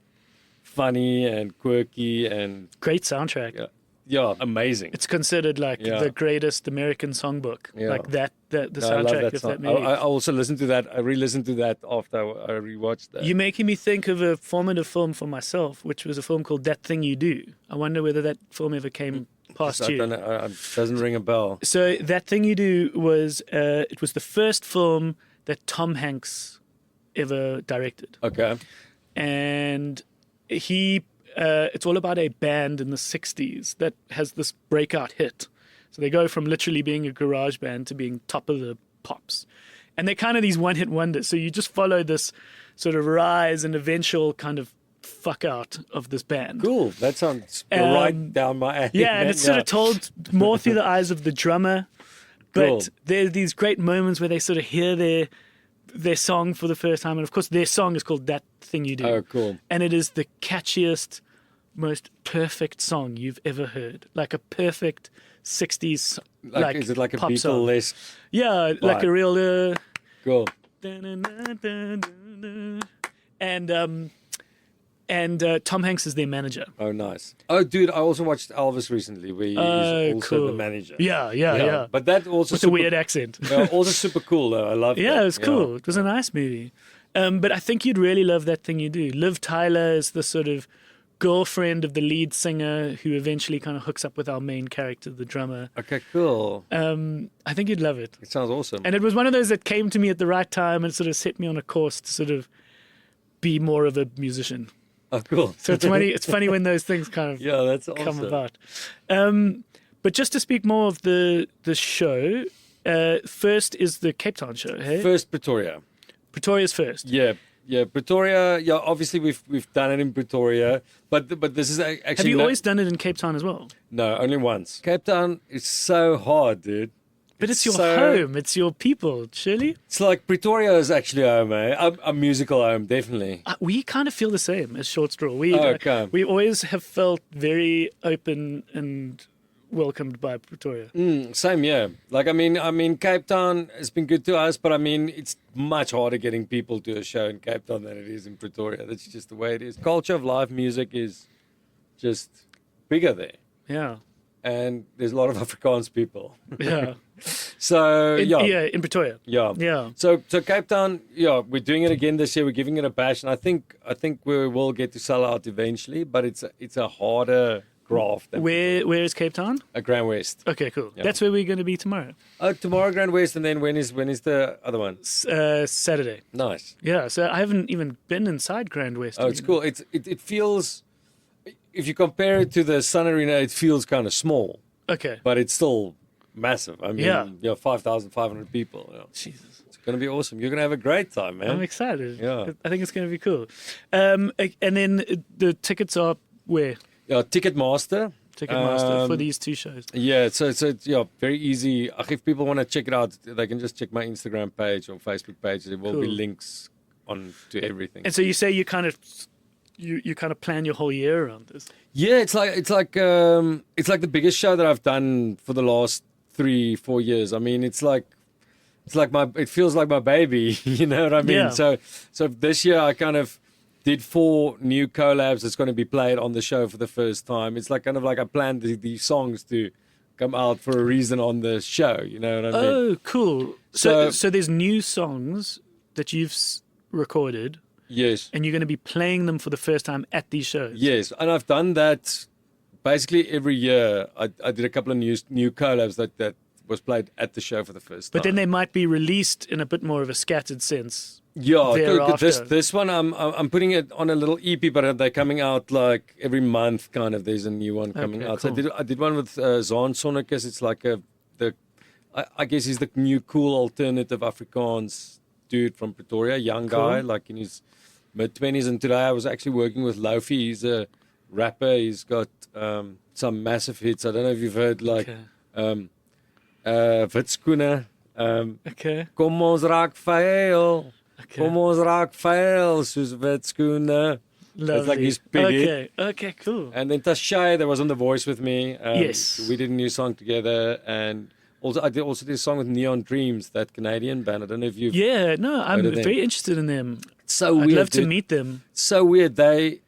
funny and quirky and Great soundtrack. yeah, amazing. It's considered like Yeah. the greatest American songbook. Yeah. Like the No, I love soundtrack that of song. that movie. I also listened to that. I re-listened to that after I rewatched that. You're making me think of a formative film for myself, which was a film called That Thing You Do. I wonder whether that film ever came past I you. don't know. It doesn't ring a bell. So That Thing You Do was it was the first film that Tom Hanks ever directed, Okay. and he it's all about a band in the 60s that has this breakout hit. So they go from literally being a garage band to being top of the pops, and they're kind of these one-hit wonders. So you just follow this sort of rise and eventual kind of fuck out of this band. Cool. That sounds Um, right down my alley. Yeah, and man. it's sort of told more through the eyes of the drummer. But Cool. there are these great moments where they sort of hear their song for the first time. And of course, their song is called That Thing You Do. Oh, cool. And it is the catchiest, most perfect song you've ever heard. Like a perfect 60s like is it like a pop song. Beatle-esque? Yeah, like a real... Cool. And Tom Hanks is their manager. Oh, nice. Oh, dude, I also watched Elvis recently, where he's also Cool. the manager. Yeah. But that also With a weird accent. also super cool, though. I love that. Yeah, it was cool. It was a nice movie. But I think you'd really love that thing you do. Liv Tyler is the sort of girlfriend of the lead singer who eventually kind of hooks up with our main character, the drummer. Okay, cool. I think you'd love it. It sounds awesome. And it was one of those that came to me at the right time and sort of set me on a course to sort of be more of a musician. Oh, cool. So it's funny. It's funny when those things kind of Yeah, that's awesome. come about. But just to speak more of the show, first is the Cape Town show. Hey, First Pretoria. Pretoria's first. Yeah, Pretoria. Yeah, obviously we've done it in Pretoria, but this is actually. Have you always done it in Cape Town as well? No, only once. Cape Town is so hard, dude. But it's your home. It's your people, surely. It's like Pretoria is actually home, eh? A musical home, definitely. We kind of feel the same as Short Straw. Okay. We always have felt very open and welcomed by Pretoria. Same, yeah. Like, I mean, Cape Town has been good to us, but I mean, it's much harder getting people to a show in Cape Town than it is in Pretoria. That's just the way it is. Culture of live music is just bigger there. Yeah. And there's a lot of Afrikaans people. Yeah. So, in Pretoria. Yeah. Yeah. So Cape Town, we're doing it again this year. We're giving it a bash, and I think we will get to sell out eventually. But it's a harder graft. Than Where is Cape Town? At Grand West. Okay, cool. Yeah. That's where we're going to be tomorrow. Tomorrow Grand West, and then when is the other one? Saturday. Nice. Yeah. So I haven't even been inside Grand West. Oh, it's cool. It feels, if you compare it to the Sun Arena, it feels kind of small, Okay. but it's still massive. I mean, 5,500 people. Yeah. Jesus. It's going to be awesome. You're going to have a great time, man. I'm excited. Yeah. I think it's going to be cool. And then the tickets are where? Yeah, Ticketmaster. Ticketmaster for these two shows. Yeah, so it's very easy. If people want to check it out, they can just check my Instagram page or Facebook page. There will be links on to everything. And so you say you kind of plan your whole year around this. Yeah, it's like the biggest show that I've done for the last 3-4 years. I mean, it feels like my baby. You know what I mean? Yeah. So this year I kind of did 4 new collabs that's going to be played on the show for the first time. It's like kind of like I planned these songs to come out for a reason on the show. You know what I mean? Oh, cool. So there's new songs that you've recorded. Yes. And you're going to be playing them for the first time at these shows. Yes, and I've done that basically every year. I did a couple of new collabs that was played at the show for the first time. But then they might be released in a bit more of a scattered sense. Yeah, thereafter. this one I'm putting it on a little EP, but they're coming out like every month. Kind of, there's a new one coming out. Cool. So I did one with Zaan Sonnekes. It's like I guess he's the new cool alternative Afrikaans dude from Pretoria, young guy, like in his mid-20s. And today I was actually working with Lofi. He's a rapper. He's got some massive hits. I don't know if you've heard like Witskoene. Okay. Kom ons raak veil. Kom ons raak veil soos Witskoene. That's like his big hit. Okay, cool. And then Tashay, that was on The Voice with me. Yes. We did a new song together. And also I did a song with Neon Dreams, that Canadian band. I don't know if you've I'm very interested in them. It's so weird. I'd love to meet them. So weird. They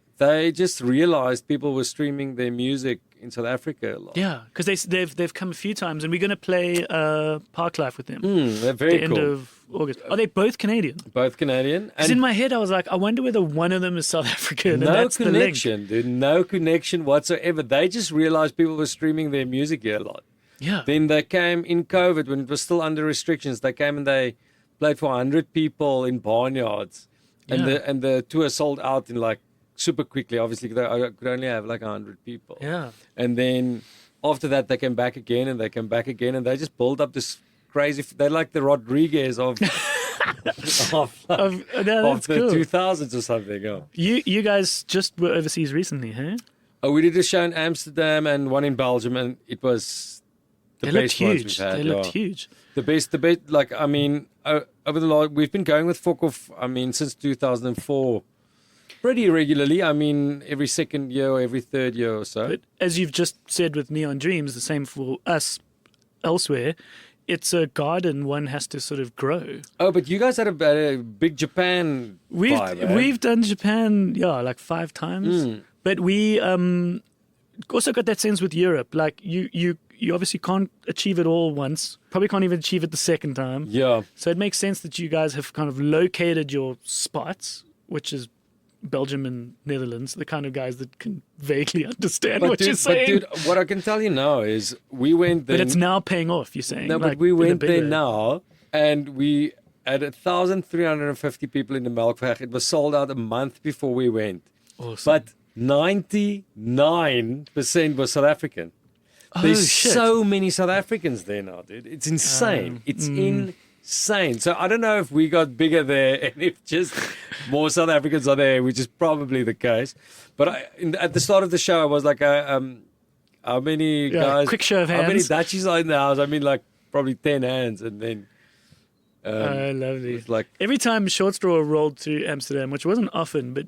just realized people were streaming their music in South Africa a lot. Yeah, because they've come a few times, and we're going to play Parklife with them. They're very the cool. End of August. Are they both Canadian? Both Canadian. Because in my head, I was like, I wonder whether one of them is South African. No and that's connection, dude. No connection whatsoever. They just realized people were streaming their music here a lot. Yeah. Then they came in COVID when it was still under restrictions. They came and they played for 100 people in barnyards, and the tour sold out in like super quickly. Obviously, I could only have like 100 people. Yeah. And then after that, they came back again, and they came back again, and they just built up this crazy. They're like the Rodriguez of the cool. 2000s or something. Yeah. You guys just were overseas recently, hey? Oh, we did a show in Amsterdam and one in Belgium, and it was the best ones we've had. They looked huge. The best. Like, I mean, over the last, we've been going with Fokhoff, I mean, since 2004. Pretty regularly. I mean, every second year or every third year or so. But as you've just said with Neon Dreams, the same for us elsewhere, it's a garden one has to sort of grow. Oh, but you guys had a big Japan vibe, eh? We've done Japan, like 5 times. But we also got that sense with Europe. Like you you obviously can't achieve it all once. Probably can't even achieve it the second time. Yeah. So it makes sense that you guys have kind of located your spots, which is Belgium and Netherlands, the kind of guys that can vaguely understand what you're saying. But dude, what I can tell you now is we went there. But it's now paying off, you're saying. No, like, but we in a went big there way. now, and we had 1,350 people in the Melkweg. It was sold out a month before we went. Awesome. But 99% was South African. There's shit. so many South Africans there now, dude. It's insane. It's insane. So I don't know if we got bigger there and if just more South Africans are there, which is probably the case. But at the start of the show, I was like, how many guys? Quick show of How many hands. Dutchies are in the house? I mean, like probably 10 hands, and then. Lovely. It's like Every time Short Straw rolled through Amsterdam, which wasn't often, but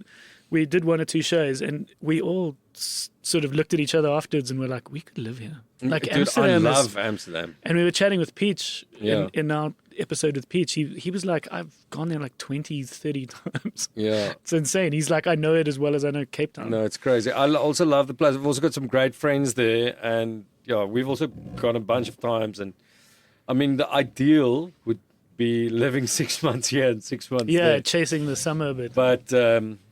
we did 1 or 2 shows, and we all sort of looked at each other afterwards and were like, we could live here. Like dude, Amsterdam I is- love Amsterdam. And we were chatting with Peach Yeah. in our episode with Peach. He was like, I've gone there like 20, 30 times. Yeah. It's insane. He's like, I know it as well as I know Cape Town. No, it's crazy. I also love the place. We've also got some great friends there, and yeah, we've also gone a bunch of times. And I mean, the ideal would be living 6 months here and 6 months Yeah, there. chasing the summer, but But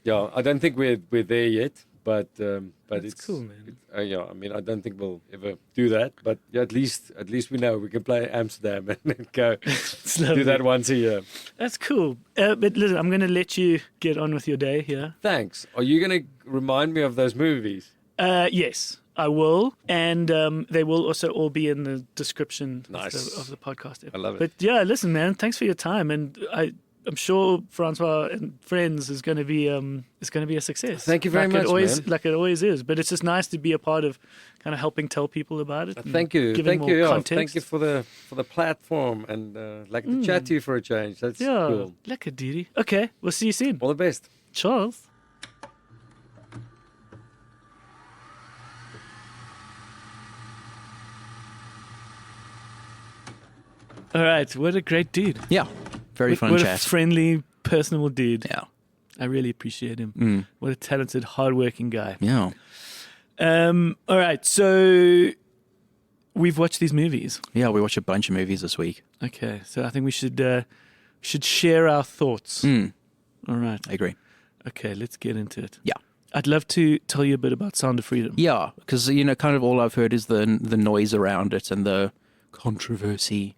yeah, I don't think we're there yet. But That's it's cool, man. Yeah, I mean, I don't think we'll ever do that. But yeah, at least we know we can play Amsterdam and then go do that once a year. that's cool. But listen, I'm going to let you get on with your day here. Thanks. Are you going to remind me of those movies? Yes, I will. And they will also all be in the description Nice. of the podcast. I love it. But yeah, listen, man, thanks for your time. And I'm sure Francois and Friends is going to be a success. Thank you very much, man. Like it always is. But it's just nice to be a part of kind of helping tell people about it. and Thank you. giving Thank you. more Yeah. context. Thank you for the platform and like to chat to you for a change. That's Yeah, cool. lekker Didi. Okay, we'll see you soon. All the best. Charles. All right, what a great dude. Yeah. Very fun what chat. a friendly, personable dude. Yeah. I really appreciate him. What a talented, hardworking guy. Yeah. All right, so we've watched these movies. Yeah, we watched a bunch of movies this week. Okay, so I think we should share our thoughts. All right. I agree. Okay, let's get into it. Yeah. I'd love to tell you a bit about Sound of Freedom. Yeah, because, kind of all I've heard is the noise around it and the controversy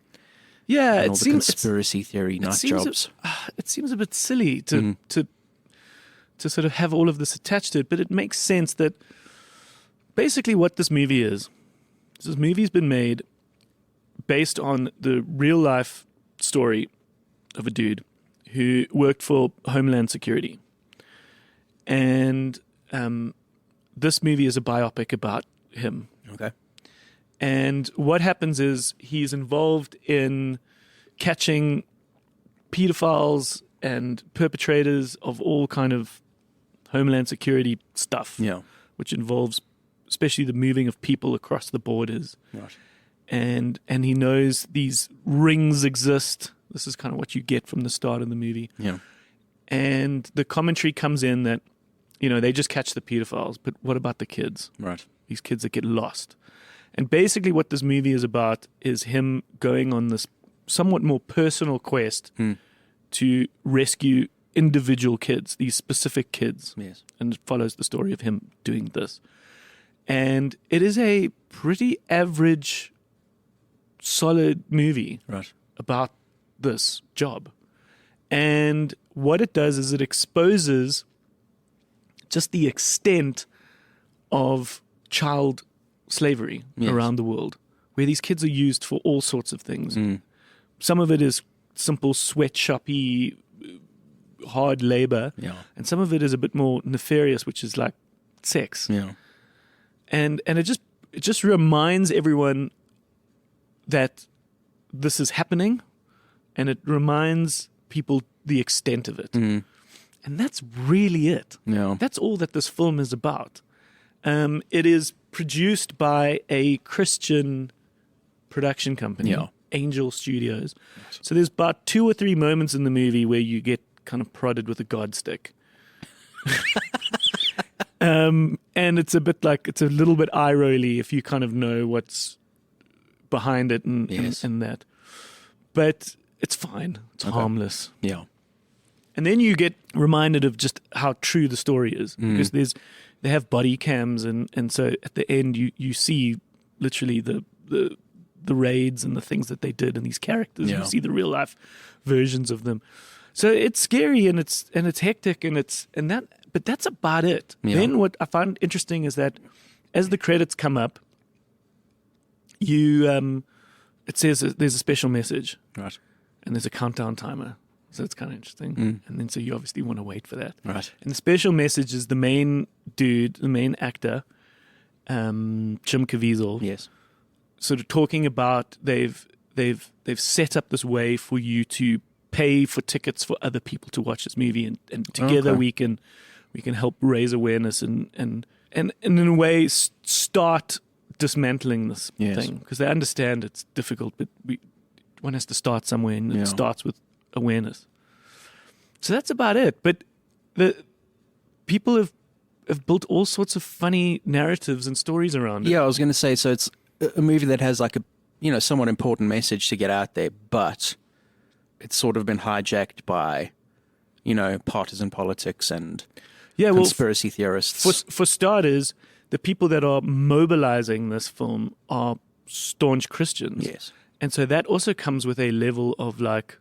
Yeah, and it all the seems conspiracy theory nut seems jobs. it seems a bit silly to sort of have all of this attached to it, but it makes sense that basically what this movie is this movie's been made based on the real life story of a dude who worked for Homeland Security. And this movie is a biopic about him. Okay. And what happens is he's involved in catching pedophiles and perpetrators of all kind of Homeland Security stuff, Yeah. which involves especially the moving of people across the borders. Right. And he knows these rings exist. This is kind of what you get from the start of the movie. Yeah. And the commentary comes in that, they just catch the pedophiles, but what about the kids? Right. These kids that get lost. And basically what this movie is about is him going on this somewhat more personal quest to rescue individual kids, these specific kids. Yes. And it follows the story of him doing this. And it is a pretty average, solid movie Right. about this job. And what it does is it exposes just the extent of child slavery Yes. around the world, where these kids are used for all sorts of things. Some of it is simple sweatshoppy, hard labor, Yeah. and some of it is a bit more nefarious, which is like sex. Yeah. And it just reminds everyone that this is happening, and it reminds people the extent of it. And that's really it. Yeah. That's all that this film is about. It is produced by a Christian production company, Yeah. Angel Studios. So there's about 2 or 3 moments in the movie where you get kind of prodded with a God stick. And it's a little bit eye rolly if you kind of know what's behind it and Yes. and that. But it's fine. It's harmless. Yeah. And then you get reminded of just how true the story is, because they have body cams, and so at the end you see literally the raids and the things that they did and these characters. Yeah. You see the real life versions of them. So it's scary and it's hectic but that's about it. Yeah. Then what I find interesting is that as the credits come up, it says that there's a special message Right. and there's a countdown timer. So it's kind of interesting. And then so you obviously want to wait for that. Right. And the special message is the main dude, the main actor, Jim Caviezel, Yes. sort of talking about they've set up this way for you to pay for tickets for other people to watch this movie, and together we can help raise awareness and in a way start dismantling this thing, because they understand it's difficult, but one has to start somewhere, and it starts with awareness. So that's about it. But the people have built all sorts of funny narratives and stories around it. Yeah, I was going to say, so it's a movie that has like a somewhat important message to get out there, but it's sort of been hijacked by partisan politics and conspiracy theorists. For starters, the people that are mobilizing this film are staunch Christians. Yes. And so that also comes with a level of like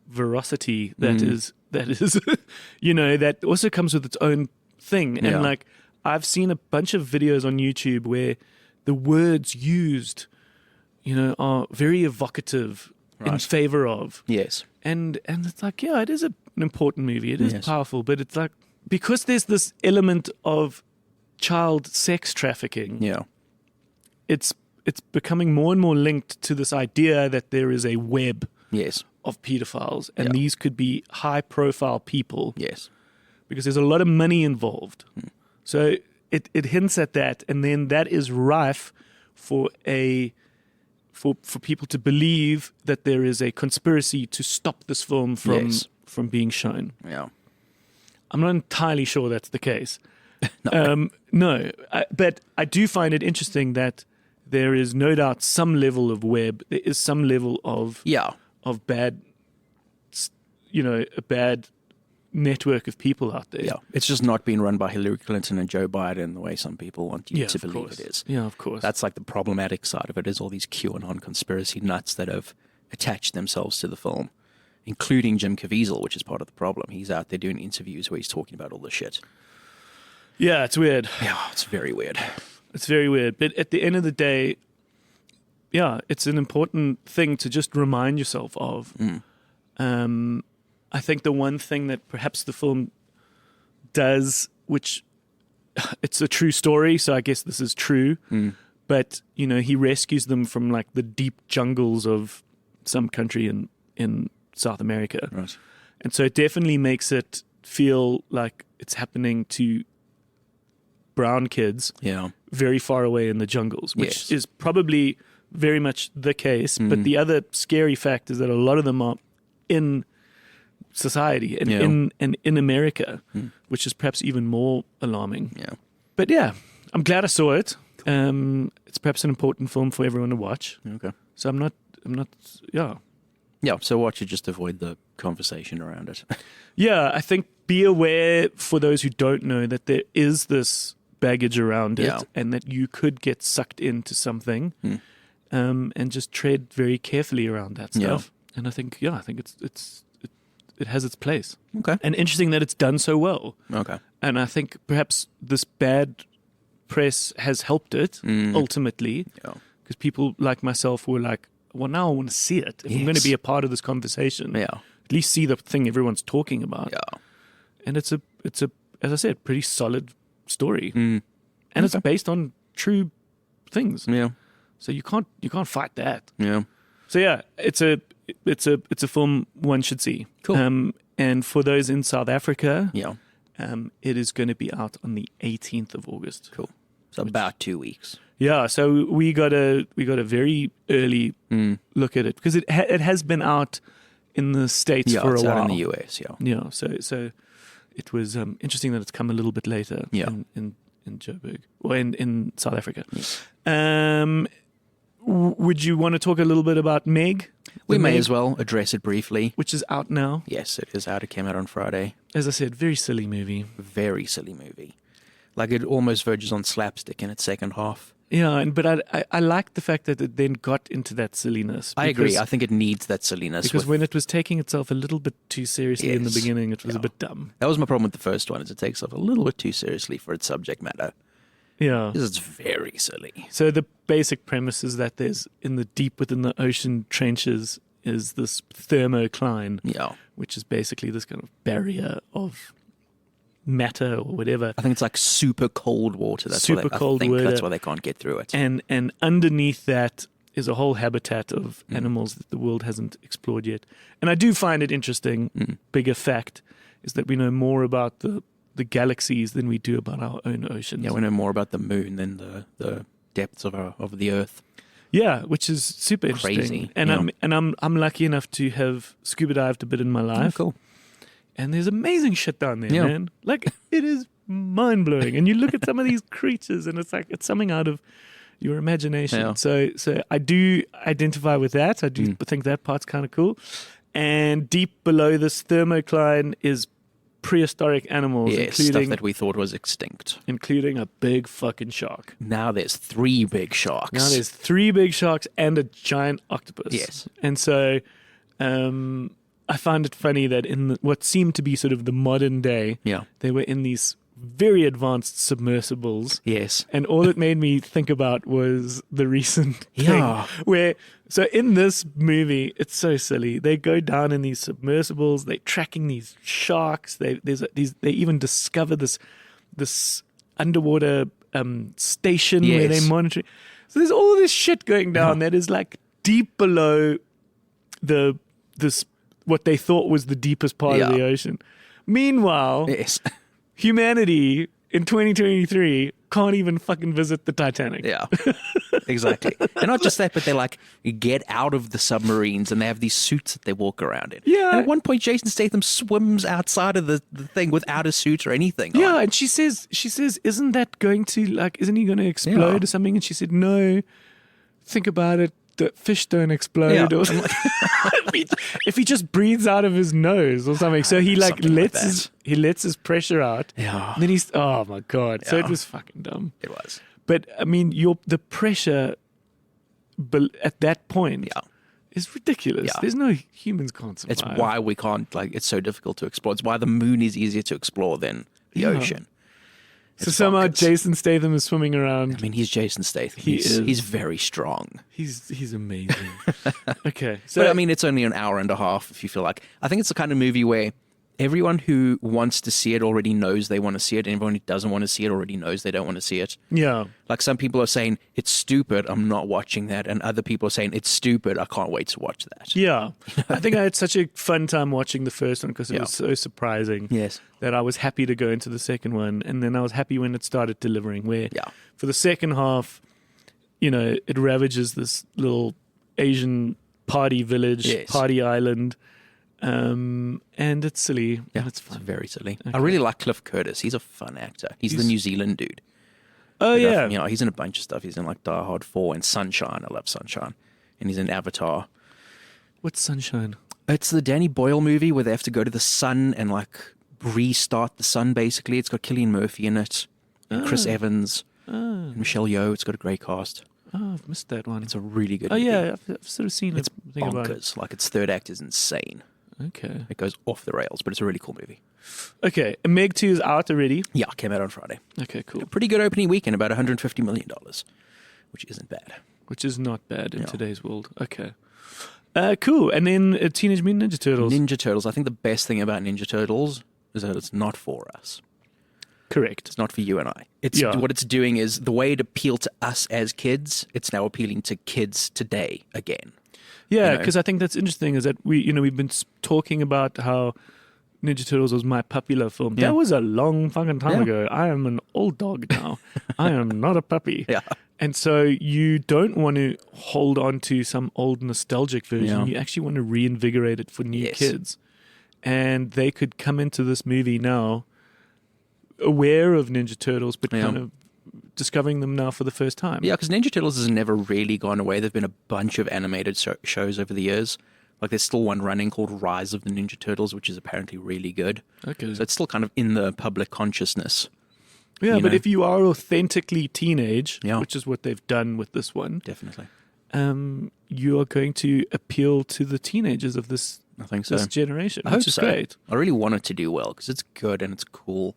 veracity that is that also comes with its own thing. And like I've seen a bunch of videos on YouTube where the words used, are very evocative in favor of. Yes. And it's like, it is an important movie. It is powerful, but it's like, because there's this element of child sex trafficking. Yeah. It's becoming more and more linked to this idea that there is a web Yes. of pedophiles, and these could be high-profile people. Yes. Because there's a lot of money involved. So it hints at that, and then that is rife for people to believe that there is a conspiracy to stop this film from being shown. Yeah. I'm not entirely sure that's the case. No. But I do find it interesting that there is no doubt some level of web. There is some level of bad, a bad network of people out there. Yeah. It's just not being run by Hillary Clinton and Joe Biden the way some people want you to believe it is. Yeah, of course. That's like the problematic side of it, is all these QAnon conspiracy nuts that have attached themselves to the film, including Jim Caviezel, which is part of the problem. He's out there doing interviews where he's talking about all this shit. Yeah, it's weird. Yeah, it's very weird. It's very weird. But at the end of the day, it's an important thing to just remind yourself of. I think the one thing that perhaps the film does, which it's a true story, so I guess this is true, but, he rescues them from like the deep jungles of some country in South America. Right. And so it definitely makes it feel like it's happening to brown kids very far away in the jungles, which is probably very much the case. But the other scary fact is that a lot of them are in society and in America, which is perhaps even more alarming. Yeah. But I'm glad I saw it. It's perhaps an important film for everyone to watch. Okay. So I'm not. Yeah, so watch it, just avoid the conversation around it. Yeah, I think be aware, for those who don't know, that there is this baggage around it, and that you could get sucked into something, and just tread very carefully around that stuff. And I think it has its place. Okay. And interesting that it's done so well. Okay. And I think perhaps this bad press has helped it ultimately, because people like myself were like, well, now I want to see it. If I'm going to be a part of this conversation, at least see the thing everyone's talking about. Yeah. And it's a, as I said, pretty solid story, and it's based on true things. Yeah. So you can't fight that. Yeah. So it's a film one should see. Cool. And for those in South Africa, it is going to be out on the 18th of August. Cool. So about 2 weeks. Yeah, so we got a very early look at it, because it has been out in the States for a while. Out in the US, Yeah, so it was interesting that it's come a little bit later in Joburg, or in South Africa. would you want to talk a little bit about Meg? We The may Meg, as well address it briefly. which is out now. Yes, it is out. It came out on Friday. As I said, very silly movie. Very silly movie. Like, it almost verges on slapstick in its second half. Yeah, but I like the fact that it then got into that silliness. I agree. I think it needs that silliness. Because when it was taking itself a little bit too seriously in the Yes. beginning, it was a bit dumb. That was my problem with the first one, is it takes itself a little bit too seriously for its subject matter. Yeah. Because it's very silly. So the basic premise is that there's within the ocean trenches is this thermocline, Yeah. which is basically this kind of barrier of matter or whatever. I think it's like super cold water. That's Super cold I think water. that's why they can't get through it. And underneath that is a whole habitat of Mm. animals that the world hasn't explored yet. And I do find it interesting. Bigger fact is that we know more about the galaxies than we do about our own oceans. Yeah, we know more about the moon than the depths of the earth. Yeah, which is super interesting. Crazy, And yeah. I'm lucky enough to have scuba dived a bit in my life. Cool. And there's amazing shit down there, Yeah. man. Like, it is mind blowing. And you look at some of these creatures, and it's like it's something out of your imagination. Yeah. So I do identify with that. I do think that part's kind of cool. And deep below this thermocline is prehistoric animals, Yeah, stuff including that we thought was extinct. a big fucking shark. Now there's 3 big sharks. Now there's 3 big sharks and a giant octopus. Yes. And so I find it funny that in what seemed to be sort of the modern day, Yeah. they were in these very advanced submersibles. Yes. And all it made me think about was the recent Yeah. thing where, so in this movie, it's so silly. They go down in these submersibles, they're tracking these sharks. They even discover this underwater station where Yes. they're monitoring. So there's all this shit going down that is like deep below this what they thought was the deepest part of Yeah. the ocean. Meanwhile, Yes. humanity in 2023 can't even fucking visit the Titanic. Yeah. Exactly. And not just that, but they like get out of the submarines and they have these suits that they walk around in. Yeah. And at one point, Jason Statham swims outside of the thing without a suit or anything. Yeah, on. and she says, isn't that going to, like, isn't he going to explode Yeah. or something? And she said, no, think about it. The fish don't explode. Yeah. Or if he just breathes out of his nose or something. So he like Something like lets his pressure out. Yeah. And then he's, oh my God. So it Yeah. was fucking dumb. It was. But I mean, the pressure at that point Yeah. is ridiculous. Yeah. There's no humans can't survive. It's why we can't, like, it's so difficult to explore. It's why the moon is easier to explore than the Yeah. ocean. So It's somehow bonkers. Jason Statham is swimming around. I mean, he's Jason Statham. He is. He's very strong. He's amazing. Okay, so But I mean, it's only an hour and a half if you feel like. I think it's the kind of movie where everyone who wants to see it already knows they want to see it, and everyone who doesn't want to see it already knows they don't want to see it. yeah, Like, some people are saying, it's stupid, I'm not watching that, and other people are saying, it's stupid, I can't wait to watch that. yeah. I think I had such a fun time watching the first one because it Yeah. was so surprising. Yes. That I was happy to go into the second one, and then I was happy when it started delivering. Where Yeah. for the second half, it ravages this little Asian party village, Yes. party island, and it's silly. Yeah, and it's fun. very silly. I really like Cliff Curtis. He's a fun actor. He's the New Zealand dude. Oh yeah, You know, he's in a bunch of stuff. He's in like Die Hard 4 and Sunshine. I love Sunshine. And he's in Avatar. what's Sunshine? It's the Danny Boyle movie where they have to go to the sun and like restart the sun, basically. It's got Cillian Murphy in it, and Chris Evans, and Michelle Yeoh. It's got a great cast. Oh, I've missed that one. It's a really good Oh movie. yeah, I've sort of seen It's a thing about it. bonkers. Like, its third act is insane. Okay. It goes off the rails, but it's a really cool movie. Okay. And Meg 2 is out already. Yeah, came out on Friday. Okay, cool. Pretty good opening weekend, about $150 million, which isn't bad. Which is not bad in Yeah. today's world. Okay. Cool. And then Teenage Mutant Ninja Turtles. Ninja Turtles. I think the best thing about Ninja Turtles is that it's not for us. Correct. It's not for you and I. It's Yeah. what it's doing is the way it appealed to us as kids. It's now appealing to kids today again. Yeah, you know. because I think that's interesting is that we've been talking about how Ninja Turtles was my popular film. Yeah. That was a long fucking time Yeah. ago. I am an old dog now. I am not a puppy. Yeah. And so you don't want to hold on to some old nostalgic version. Yeah. You actually want to reinvigorate it for new Yes. kids. And they could come into this movie now aware of Ninja Turtles, but Yeah. kind of discovering them now for the first time. Yeah, because Ninja Turtles has never really gone away. There've been a bunch of animated shows over the years. Like there's still one running called Rise of the Ninja Turtles, which is apparently really good. Okay. So it's still kind of in the public consciousness. Yeah, but know? if you are authentically teenage, Yeah. which is what they've done with this one, Definitely. you are going to appeal to the teenagers of this I think so. generation, I hope which is so. great. I really want it to do well because it's good and it's cool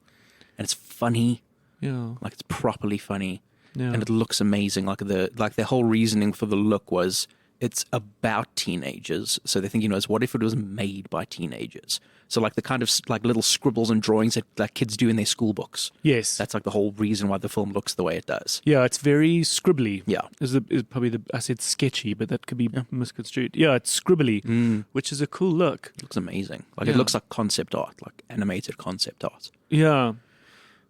and it's funny. Yeah, Like it's properly funny. yeah. And it looks amazing. Like the whole reasoning for the look was it's about teenagers. So they're thinking, is what if it was made by teenagers? So like the kind of like little scribbles and drawings that like kids do in their school books. Yes. That's like the whole reason why the film looks the way it does. Yeah, it's very scribbly. Yeah. Is probably I said sketchy, but that could be misconstrued. Yeah, it's scribbly, which is a cool look. It looks amazing. Like Yeah. it looks like concept art, like animated concept art, Yeah.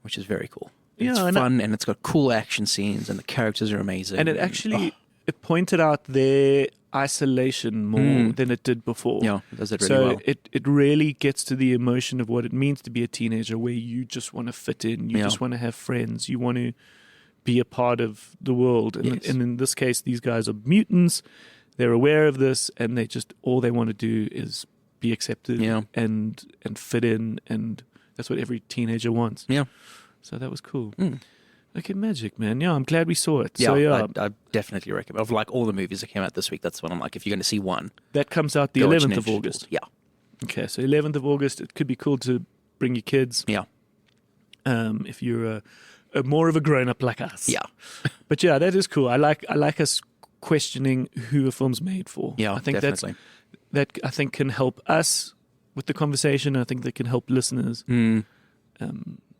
which is very cool. Yeah, It's and fun and it's got cool action scenes and the characters are amazing. And it actually it pointed out their isolation more than it did before. yeah, it does it really So well. it really gets to the emotion of what it means to be a teenager, where you just want to fit in, you Yeah. just want to have friends, you want to be a part of the world. And, Yes. and in this case, these guys are mutants. They're aware of this, and they just all they want to do is be accepted Yeah. and fit in, and that's what every teenager wants. Yeah. So that was cool. Okay, magic, man. Yeah, I'm glad we saw it. Yeah, So yeah, I definitely recommend. Of like all the movies that came out this week, that's what I'm like. If you're going to see one, that comes out the go watch 11th of Ninja August. Turtles. Yeah, Okay, so 11th of August. It could be cool to bring your kids. yeah, If you're a more of a grown up like us. yeah, But yeah, that is cool. I like us questioning who a film's made for. yeah. I think definitely. that I think can help us with the conversation. I think that can help listeners.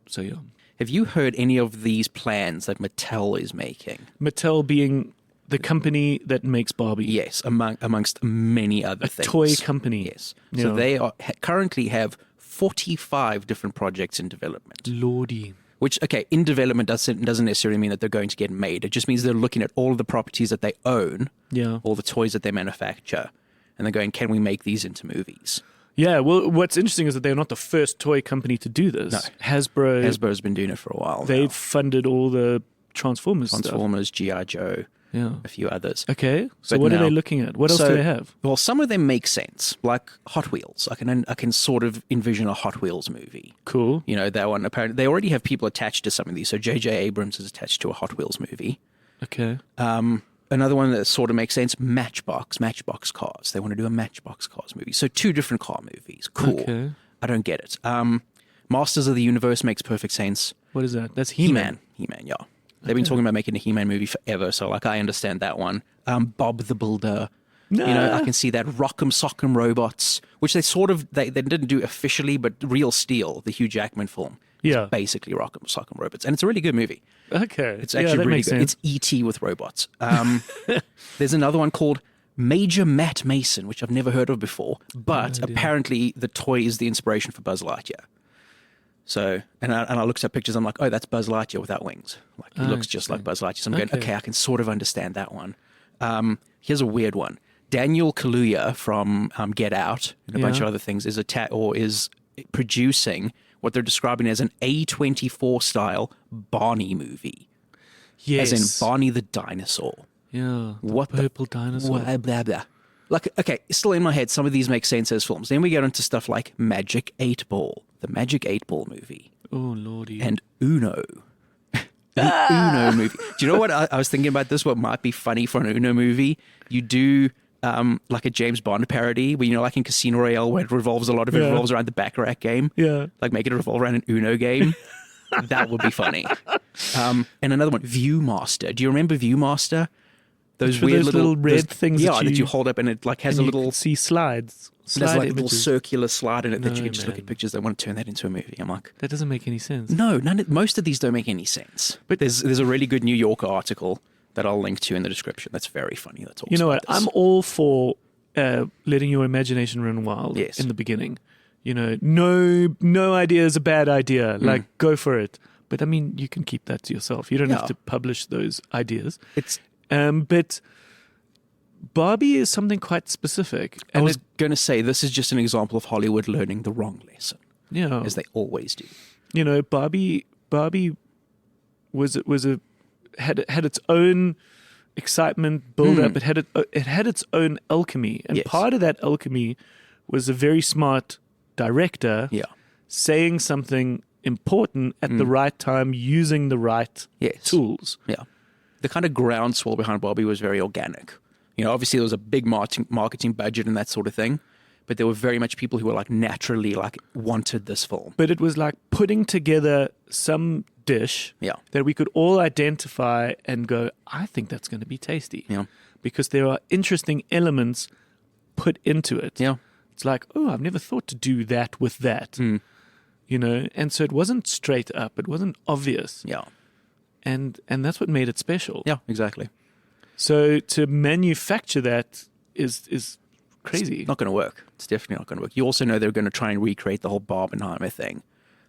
So yeah, Have you heard any of these plans that Mattel is making? Mattel being the company that makes Barbie. Yes, amongst many other things. Toy company. Yes. Yeah. So they currently have 45 different projects in development. Lordy. Which, okay, in development doesn't necessarily mean that they're going to get made. It just means they're looking at all of the properties that they own, Yeah. all the toys that they manufacture, and they're going, can we make these into movies? Yeah, well, what's interesting is that they're not the first toy company to do this. No. Hasbro's been doing it for a while. They've now. funded all the Transformers stuff. Transformers, G.I. Joe, Yeah. a few others. Okay, so But what are now- they looking at? What else So- do they have? Well, some of them make sense, like Hot Wheels. I can sort of envision a Hot Wheels movie. Cool. You know, that one, apparently, they already have people attached to some of these. So J.J. Abrams is attached to a Hot Wheels movie. Okay. Another one that sort of makes sense, Matchbox cars. They want to do a Matchbox cars movie. So 2 different car movies. Cool. Okay. I don't get it. Masters of the Universe makes perfect sense. What is that? That's He-Man. He-Man, yeah. They've been talking about making a He-Man movie forever, so like I understand that one. Bob the Builder. You know, I can see that. Rock'em Sock'em Robots, which they sort of they didn't do officially, but Real Steel, the Hugh Jackman film, Yeah. basically Rock'em Sock'em Robots, and it's a really good movie. Okay. It's actually that really makes good. sense. It's E.T. with robots. There's another one called Major Matt Mason, which I've never heard of before, but apparently the toy is the inspiration for Buzz Lightyear. So, and I looked at pictures, I'm like, oh, that's Buzz Lightyear without wings. Like, he looks just like Buzz Lightyear. So I'm going, okay, I can sort of understand that one. Here's a weird one. Daniel Kaluuya from Get Out and a bunch of other things is producing what they're describing as an A24 style Barney movie. Yes. As in Barney the dinosaur. Yeah. The What the- purple dinosaur. Blah, blah, blah. Like, okay, still in my head, some of these make sense as films. Then we get into stuff like Magic 8 Ball, the Magic 8 Ball movie, Oh, lordy. and Uno. The Uno movie. Do you know what I was thinking about this? What might be funny for an Uno movie? You do like a James Bond parody where, you know, like in Casino Royale, where it revolves a lot of it revolves around the Baccarat game. Yeah. Like make it revolve around an Uno game. That would be funny. And another one, Viewmaster. Do you remember Viewmaster? Those For weird those little red things Yeah, that that you- you hold up and it like has And a you little. can see slides. There's Slide like a little images. circular slide in it that you No, can just look man. at pictures. They want to turn that into a movie. I'm like, That doesn't make any sense. no, most of these don't make any sense. But there's a really good New Yorker article that I'll link to in the description. That's very funny. That's You know what? I'm I'm all for letting your imagination run wild Yes. in the beginning. You know, no idea is a bad idea. Like, go for it. But I mean, you can keep that to yourself. You don't have Yeah. to publish those ideas. It's. But Barbie is something quite specific. I And was going to say this is just an example of Hollywood learning the wrong lesson, you know, as they always do. Barbie was a had its own excitement, build up. It had its own alchemy, and Yes. part of that alchemy was a very smart director saying something important at the right time, using the right Yes. tools. Yeah. The kind of groundswell behind Barbie was very organic. You know, obviously there was a big marketing budget and that sort of thing, but there were very much people who were like naturally like wanted this film. But it was like putting together some dish that we could all identify and go, I think that's going to be tasty. Yeah. Because there are interesting elements put into it. Yeah. It's like, oh, I've never thought to do that with that. You know, and so it wasn't straight up. It wasn't obvious. Yeah. And that's what made it special. Yeah, exactly. So to manufacture that is crazy. It's not going to work. It's definitely not going to work. You also know they're going to try and recreate the whole Barbenheimer thing.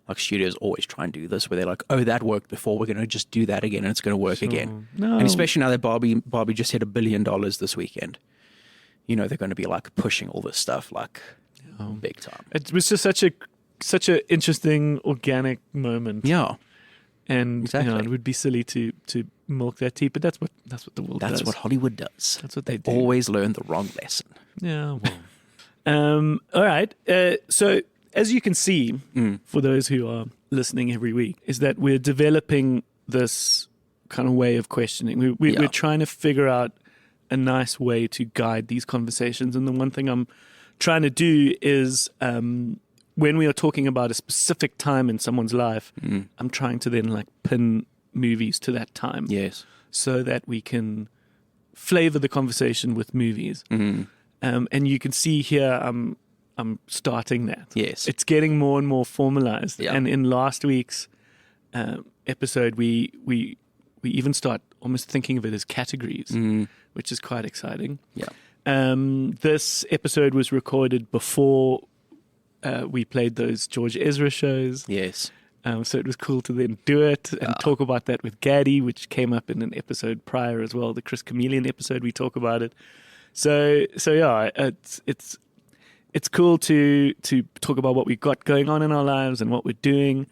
Like studios always try and do this, where they're like, "Oh, that worked before. We're going to just do that again, and it's going to work again." No. And especially now that Barbie just hit $1 billion this weekend. You know they're going to be like pushing all this stuff like big time. It was just such a interesting organic moment. Yeah, And exactly. it would be silly to milk that tea, but that's what the world does. That's what Hollywood does. That's what they do. Always learn the wrong lesson. Yeah, well. All right. So as you can see, for those who are listening every week, is that we're developing this kind of way of questioning. We're trying to figure out a nice way to guide these conversations. And the one thing I'm trying to do is when we are talking about a specific time in someone's life, I'm trying to then like pin movies to that time. Yes. So that we can flavor the conversation with movies. And you can see here I'm starting that. Yes. It's getting more and more formalized. Yeah. And in last week's episode, we even start almost thinking of it as categories, which is quite exciting. Yeah. This episode was recorded before we played those George Ezra shows. Yes. So it was cool to then do it and talk about that with Gaddy, which came up in an episode prior as well, the Chris Chameleon episode. We talk about it. So yeah, it's cool to talk about what we've got going on in our lives and what we're doing.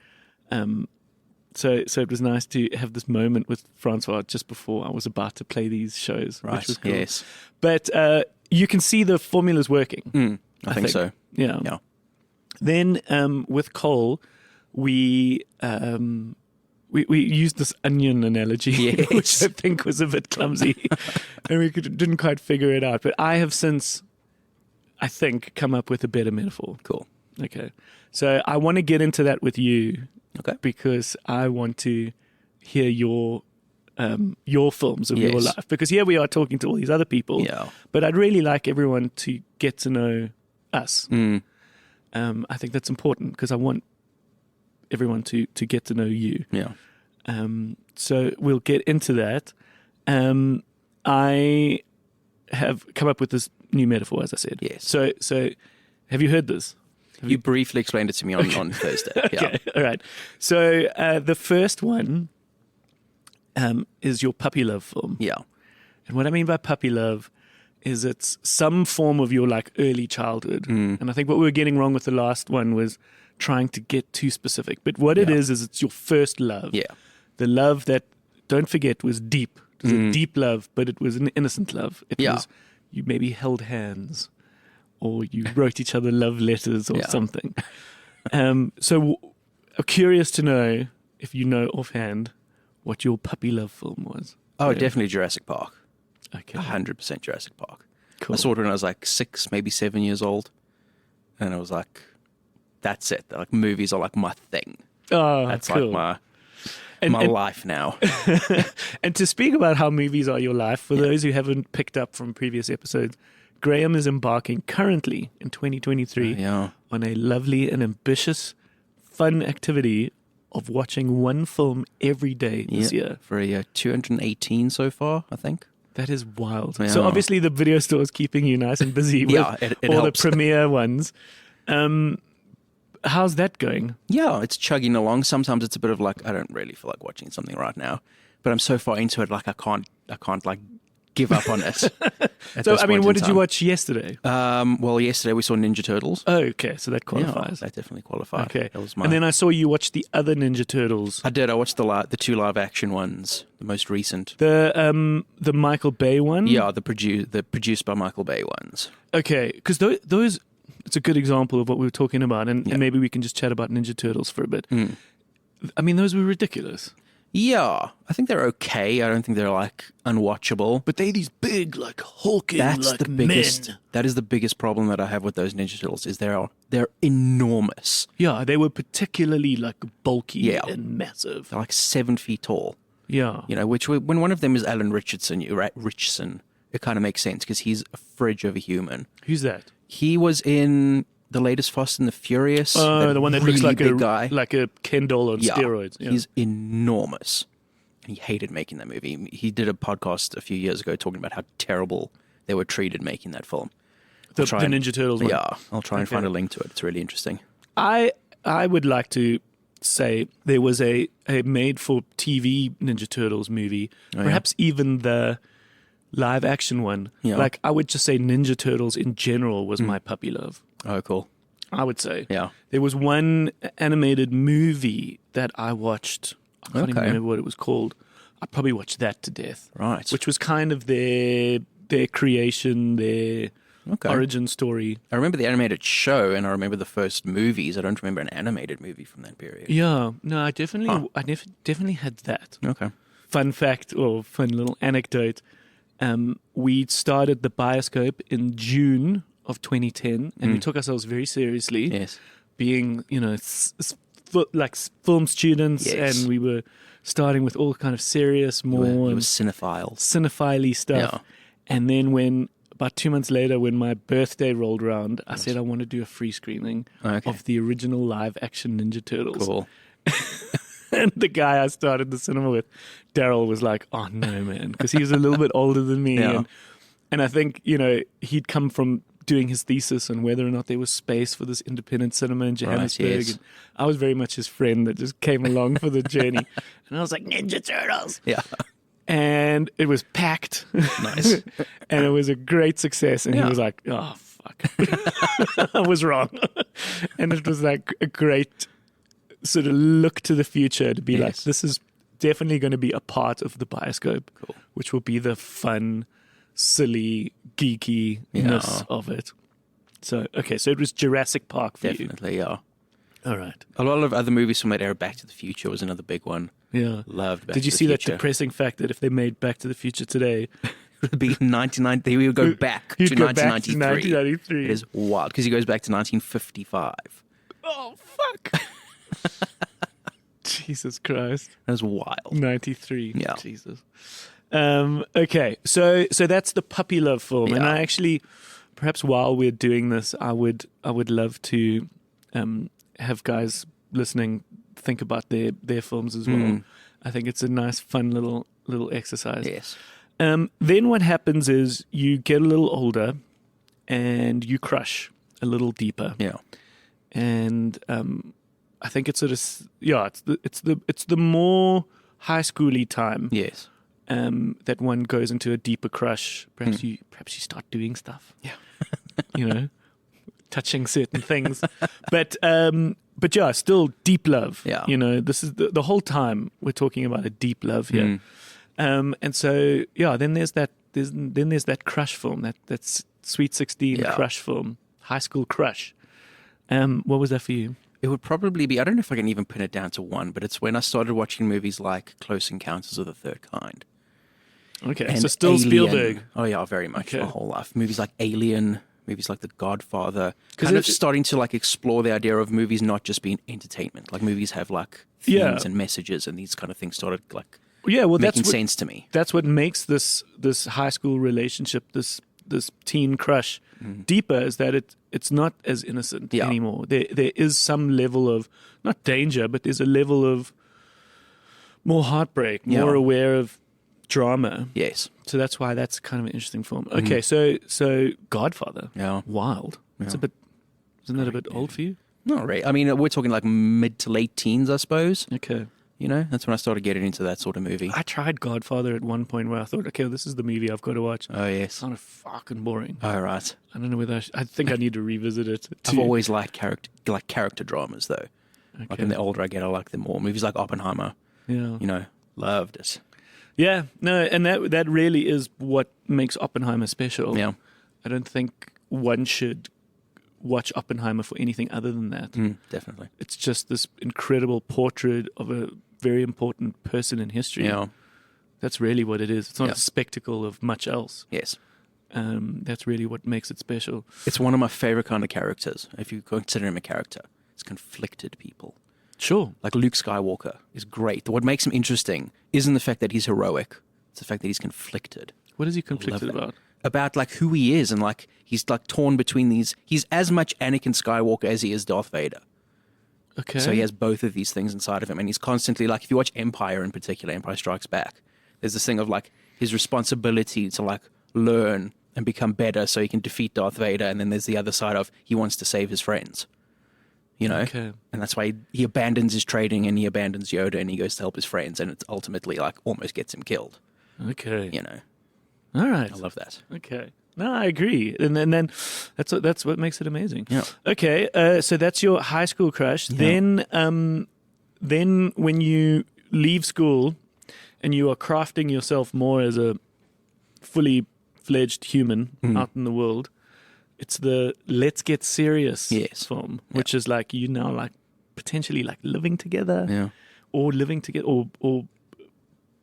So it was nice to have this moment with Francois just before I was about to play these shows, Right. which was cool. Yes. But you can see the formula's working. I think so. Yeah. Yeah. Then with Cole, we used this onion analogy, Yes. which I think was a bit clumsy, and we didn't quite figure it out. But I have since, I think, come up with a better metaphor. Cool. Okay, so I want to get into that with you, Okay. because I want to hear your films of your Yes. life. Because here we are talking to all these other people, Yeah. but I'd really like everyone to get to know us. I think that's important because I want everyone to get to know you. Yeah. So we'll get into that. I have come up with this new metaphor, as I said. Yes. So have you heard this? You briefly explained it to me on Thursday. Yeah. Okay, all right. So the first one is your puppy love film. Yeah. And what I mean by puppy love is it's some form of your like early childhood. And I think what we were getting wrong with the last one was trying to get too specific. But what it is it's your first love. Yeah. The love that, don't forget, was deep. It was a deep love, but it was an innocent love. It Yeah. was, you maybe held hands or you wrote each other love letters or Yeah. something. So I'm curious to know if you know offhand what your puppy love film was. Oh, definitely Jurassic Park. Okay. 100% Jurassic Park. Cool. I saw it when I was like 6, maybe 7 years old. And I was like, that's it. Like movies are like my thing. Oh, That's cool. like And- my and- life now. And to speak about how movies are your life, for those who haven't picked up from previous episodes, Graham is embarking currently in 2023 Yeah. on a lovely and ambitious, fun activity of watching one film every day this year. For a year, 218 so far, I think. That is wild. Yeah. So obviously the video store is keeping you nice and busy with Yeah, it all helps. the premiere ones. How's that going? Yeah, it's chugging along. Sometimes it's a bit of like, I don't really feel like watching something right now. But I'm so far into it, like I can't like give up on it. So, I mean, what did you watch yesterday? Well, yesterday we saw Ninja Turtles. Oh, okay. So that qualifies. Yeah, that definitely qualified. Okay. That was my... And then I saw you watch the other Ninja Turtles. I did. I watched the 2 live action ones, the most recent. The Michael Bay one? Yeah, the produced by Michael Bay ones. Okay, because those, it's a good example of what we were talking about, and maybe we can just chat about Ninja Turtles for a bit. I mean, those were ridiculous. Yeah, I think they're okay. I don't think they're like unwatchable. But they're these big, like hulking, That's like the biggest. men. That is the biggest problem that I have with those Ninja Turtles. Is they're enormous. Yeah, they were particularly like bulky and massive. They're like 7 feet tall. Yeah, You know, which when one of them is Alan Richardson, Ritchson, it kind of makes sense because he's a fridge of a human. who's that? He was in the latest Fast and the Furious. Oh, the one that looks really like big a guy. like a Ken doll on steroids. Yeah. He's enormous. He hated making that movie. He did a podcast a few years ago talking about how terrible they were treated making that film. the Ninja Turtles one. Yeah, I'll try and find a link to it. It's really interesting. I would like to say there was a made-for-TV Ninja Turtles movie, perhaps even the live-action one. Yeah. Like, I would just say Ninja Turtles in general was my puppy love. Oh, cool. I would say. Yeah. There was one animated movie that I watched. I can't even remember what it was called. I probably watched that to death. Right. Which was kind of their creation, their origin story. I remember the animated show, and I remember the first movies. I don't remember an animated movie from that period. Yeah. No, I definitely had that. Okay. Fun fact or fun little anecdote. We started the Bioscope in June of 2010, and we took ourselves very seriously. Yes. Being, like film students, and we were starting with all kind of serious, more You were cinephiles. cinephile stuff. Yeah. And then about 2 months later, when my birthday rolled around, I said I want to do a free screening of the original live action Ninja Turtles. Cool. And the guy I started the cinema with, Daryl, was like, "Oh no, man," because he was a little bit older than me, and I think he'd come from doing his thesis on whether or not there was space for this independent cinema in Johannesburg. Right, yes. And I was very much his friend that just came along for the journey, and I was like, "Ninja Turtles," and it was packed, Nice. and it was a great success. And he was like, "Oh fuck, I was wrong," and it was like a great sort of look to the future to be like, this is definitely going to be a part of the Bioscope, which will be the fun, silly, geekiness of it. So, so it was Jurassic Park for you. Definitely, yeah. All right. A lot of other movies from that era. Back to the Future was another big one. Yeah. Loved Back to the Future. Did you see that depressing fact that if they made Back to the Future today, it would be 1990. We would go back to 1993. It is wild because he goes back to 1955. Oh, fuck. Jesus Christ. That was wild. 93. Yeah. Jesus. Okay. So that's the puppy love film. Yeah. And I actually, perhaps while we're doing this, I would love to have guys listening think about their films as well. I think it's a nice, fun little exercise. Yes. Then what happens is you get a little older and you crush a little deeper. Yeah. And I think it's sort of it's the more high schooly time. Yes. That one goes into a deeper crush. Perhaps you start doing stuff. Yeah. Touching certain things. But yeah, still deep love. Yeah. This is the whole time we're talking about a deep love here. And so then there's that crush film, that's Sweet 16 crush film, high school crush. What was that for you? It would probably be, I don't know if I can even pin it down to one, but it's when I started watching movies like Close Encounters of the Third Kind. Okay, And so still Alien. Spielberg. Oh yeah, very much. Okay. My whole life. Movies like Alien, movies like The Godfather. 'Cause Kind of starting to like explore the idea of movies not just being entertainment. Like movies have like themes and messages, and these kind of things started like making sense to me. That's what makes this high school relationship, this teen crush, deeper, is that it's not as innocent anymore. There is some level of, not danger, but there's a level of more heartbreak, more aware of drama. Yes. So that's why that's kind of an interesting film. Okay, so Godfather. Yeah. Wild. It's isn't that a bit old for you? Not really. I mean, we're talking like mid to late teens, I suppose. Okay. You know, that's when I started getting into that sort of movie. I tried Godfather at one point where I thought, okay, this is the movie I've got to watch. Oh, yes. It sounded fucking boring. Oh, right. I don't know whether I think I need to revisit it. I've always liked character dramas, though. Okay. Like, and the older I get, I like them more. Movies like Oppenheimer, Yeah. you know, loved it. Yeah. No, and that really is what makes Oppenheimer special. Yeah. I don't think one should watch Oppenheimer for anything other than that. Definitely. It's just this incredible portrait of a very important person in history. Yeah. That's really what it is. It's not Yeah. a spectacle of much else. Yes. That's really what makes it special. It's one of my favorite kind of characters, if you consider him a character. It's conflicted people. Sure. Like Luke Skywalker is great. What makes him interesting isn't the fact that he's heroic. It's the fact that he's conflicted. What is he conflicted Love that. about? About like who he is, and like he's like torn between these. He's as much Anakin Skywalker as he is Darth Vader. Okay. So he has both of these things inside of him, and he's constantly like, if you watch Empire in particular, Empire Strikes Back, there's this thing of like his responsibility to like learn and become better so he can defeat Darth Vader, and then there's the other side of he wants to save his friends. You know, Okay. and that's why he abandons his trading and he abandons Yoda and he goes to help his friends, and it ultimately like almost gets him killed. Okay. You know, All right. I love that. Okay. No, I agree. And then that's what makes it amazing. Yeah. Okay. So that's your high school crush. Yeah. Then when you leave school and you are crafting yourself more as a fully fledged human out in the world, it's the Let's Get Serious Yes. film, which is like you now like potentially like living together Yeah. or living together or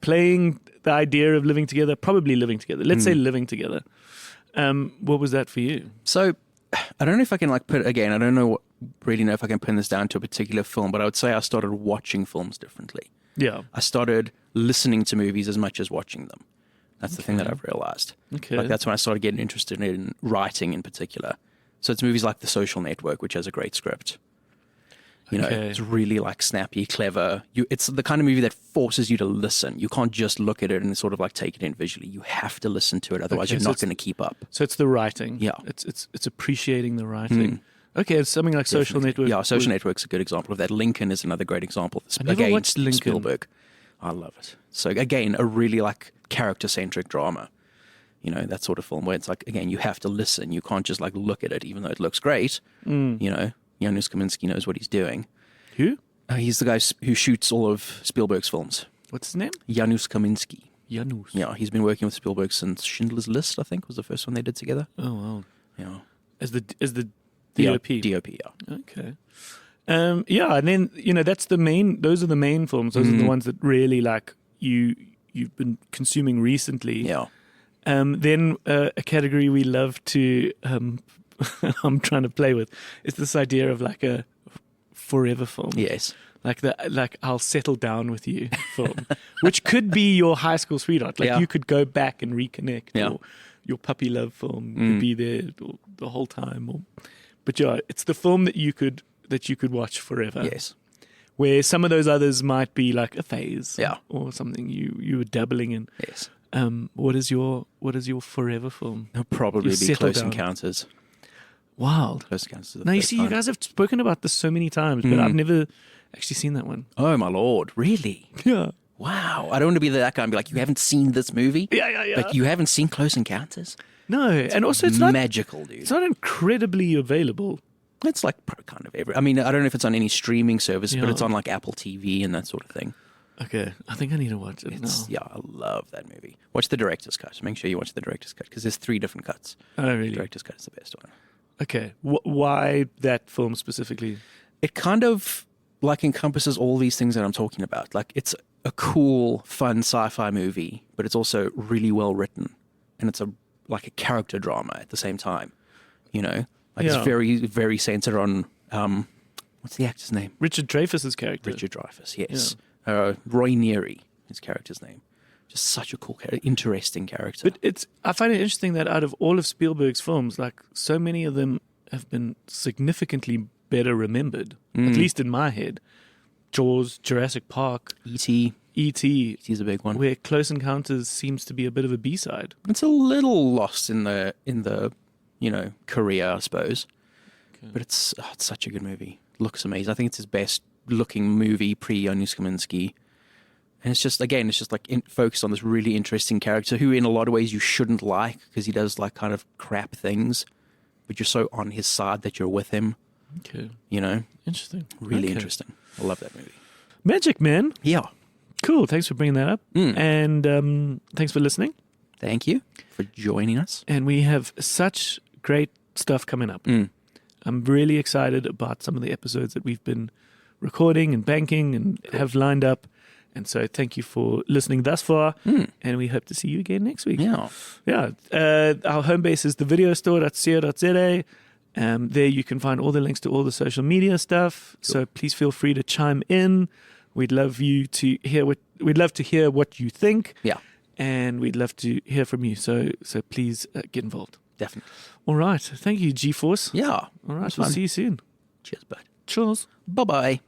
playing the idea of living together, probably living together. Let's say living together. What was that for you? So I don't know if I can like put again. I don't really know if I can pin this down to a particular film, but I would say I started watching films differently. Yeah. I started listening to movies as much as watching them. That's the thing that I've realized. Okay. Like that's when I started getting interested in writing in particular. So it's movies like The Social Network, which has a great script. You know, Okay. it's really like snappy, clever. It's the kind of movie that forces you to listen. You can't just look at it and sort of like take it in visually. You have to listen to it, otherwise Okay, you're so not it's- going to keep up. So it's the writing. Yeah. It's appreciating the writing. Okay, it's something like Social Network. Yeah, Social Network's a good example of that. Lincoln is another great example. I never watched Lincoln. Spielberg. I love it. So again, a really like character-centric drama. You know, that sort of film where it's like, again, you have to listen. You can't just like look at it, even though it looks great. You know, Janusz Kaminski knows what he's doing. Who? He's the guy who shoots all of Spielberg's films. What's his name? Janusz Kaminski. Janusz. Yeah, he's been working with Spielberg since Schindler's List, I think, was the first one they did together. Oh wow. Yeah. As the Yeah, DOP. DOP, yeah. Okay. Yeah, and then those are the main films. Those are the ones that really like you've been consuming recently. Yeah. Then a category we love to I'm trying to play with is this idea of like a forever film. Yes. Like I'll settle down with you film, which could be your high school sweetheart. Like Yeah. you could go back and reconnect, Yeah. or your puppy love film could be there the whole time. But yeah, it's the film that you could watch forever. Yes. Where some of those others might be like a phase, Yeah. or something you were dabbling in. Yes. What is your forever film? It'll probably You be settle Close down. Encounters. Wild. Close Encounters of the Now you Third see, you Kind. guys have spoken about this so many times, but I've never actually seen that one. Oh my lord! Really? Yeah. Wow! I don't want to be that guy and be like, you haven't seen this movie? Yeah. Like you haven't seen Close Encounters? No, and also it's not magical, dude. it's not incredibly available. It's like kind of every. I mean, I don't know if it's on any streaming service, but Yeah. it's on like Apple TV and that sort of thing. Okay, I think I need to watch it It's, now. yeah, I love that movie. Watch the director's cut. Make sure you watch the director's cut because there's 3 different cuts. Oh, The really? director's cut is the best one. Okay. Why that film specifically? It kind of like encompasses all these things that I'm talking about. Like it's a cool, fun sci-fi movie, but it's also really well written, and it's like a character drama at the same time. You know, like Yeah. it's very, very centered on what's the actor's name? Richard Dreyfuss's character. Richard Dreyfuss. Yes, Roy Neary, his character's name. Just such a cool, interesting character. But I find it interesting that out of all of Spielberg's films, like so many of them have been significantly better remembered, at least in my head. Jaws, Jurassic Park, E.T. E.T., He's a big one. where Close Encounters seems to be a bit of a B-side. It's a little lost in the career, I suppose. Okay. But it's such a good movie. Looks amazing. I think it's his best looking movie pre Janusz Kaminski. And it's just like focused on this really interesting character who in a lot of ways you shouldn't like because he does like kind of crap things, but you're so on his side that you're with him. Okay. You know? Interesting. Really Okay. interesting. I love that movie. Magic, man. Yeah. Cool. Thanks for bringing that up. And thanks for listening. Thank you for joining us. And we have such great stuff coming up. I'm really excited about some of the episodes that we've been recording and banking and have lined up. And so thank you for listening thus far. And we hope to see you again next week. Yeah. Yeah. Our home base is thevideostore.co.za. There you can find all the links to all the social media stuff. Cool. So please feel free to chime in. We'd love to hear what you think. Yeah. And we'd love to hear from you. So please get involved. Definitely. All right. Thank you, G-Force. Yeah. All right. We'll see you soon. Cheers, bud. Cheers. Bye-bye.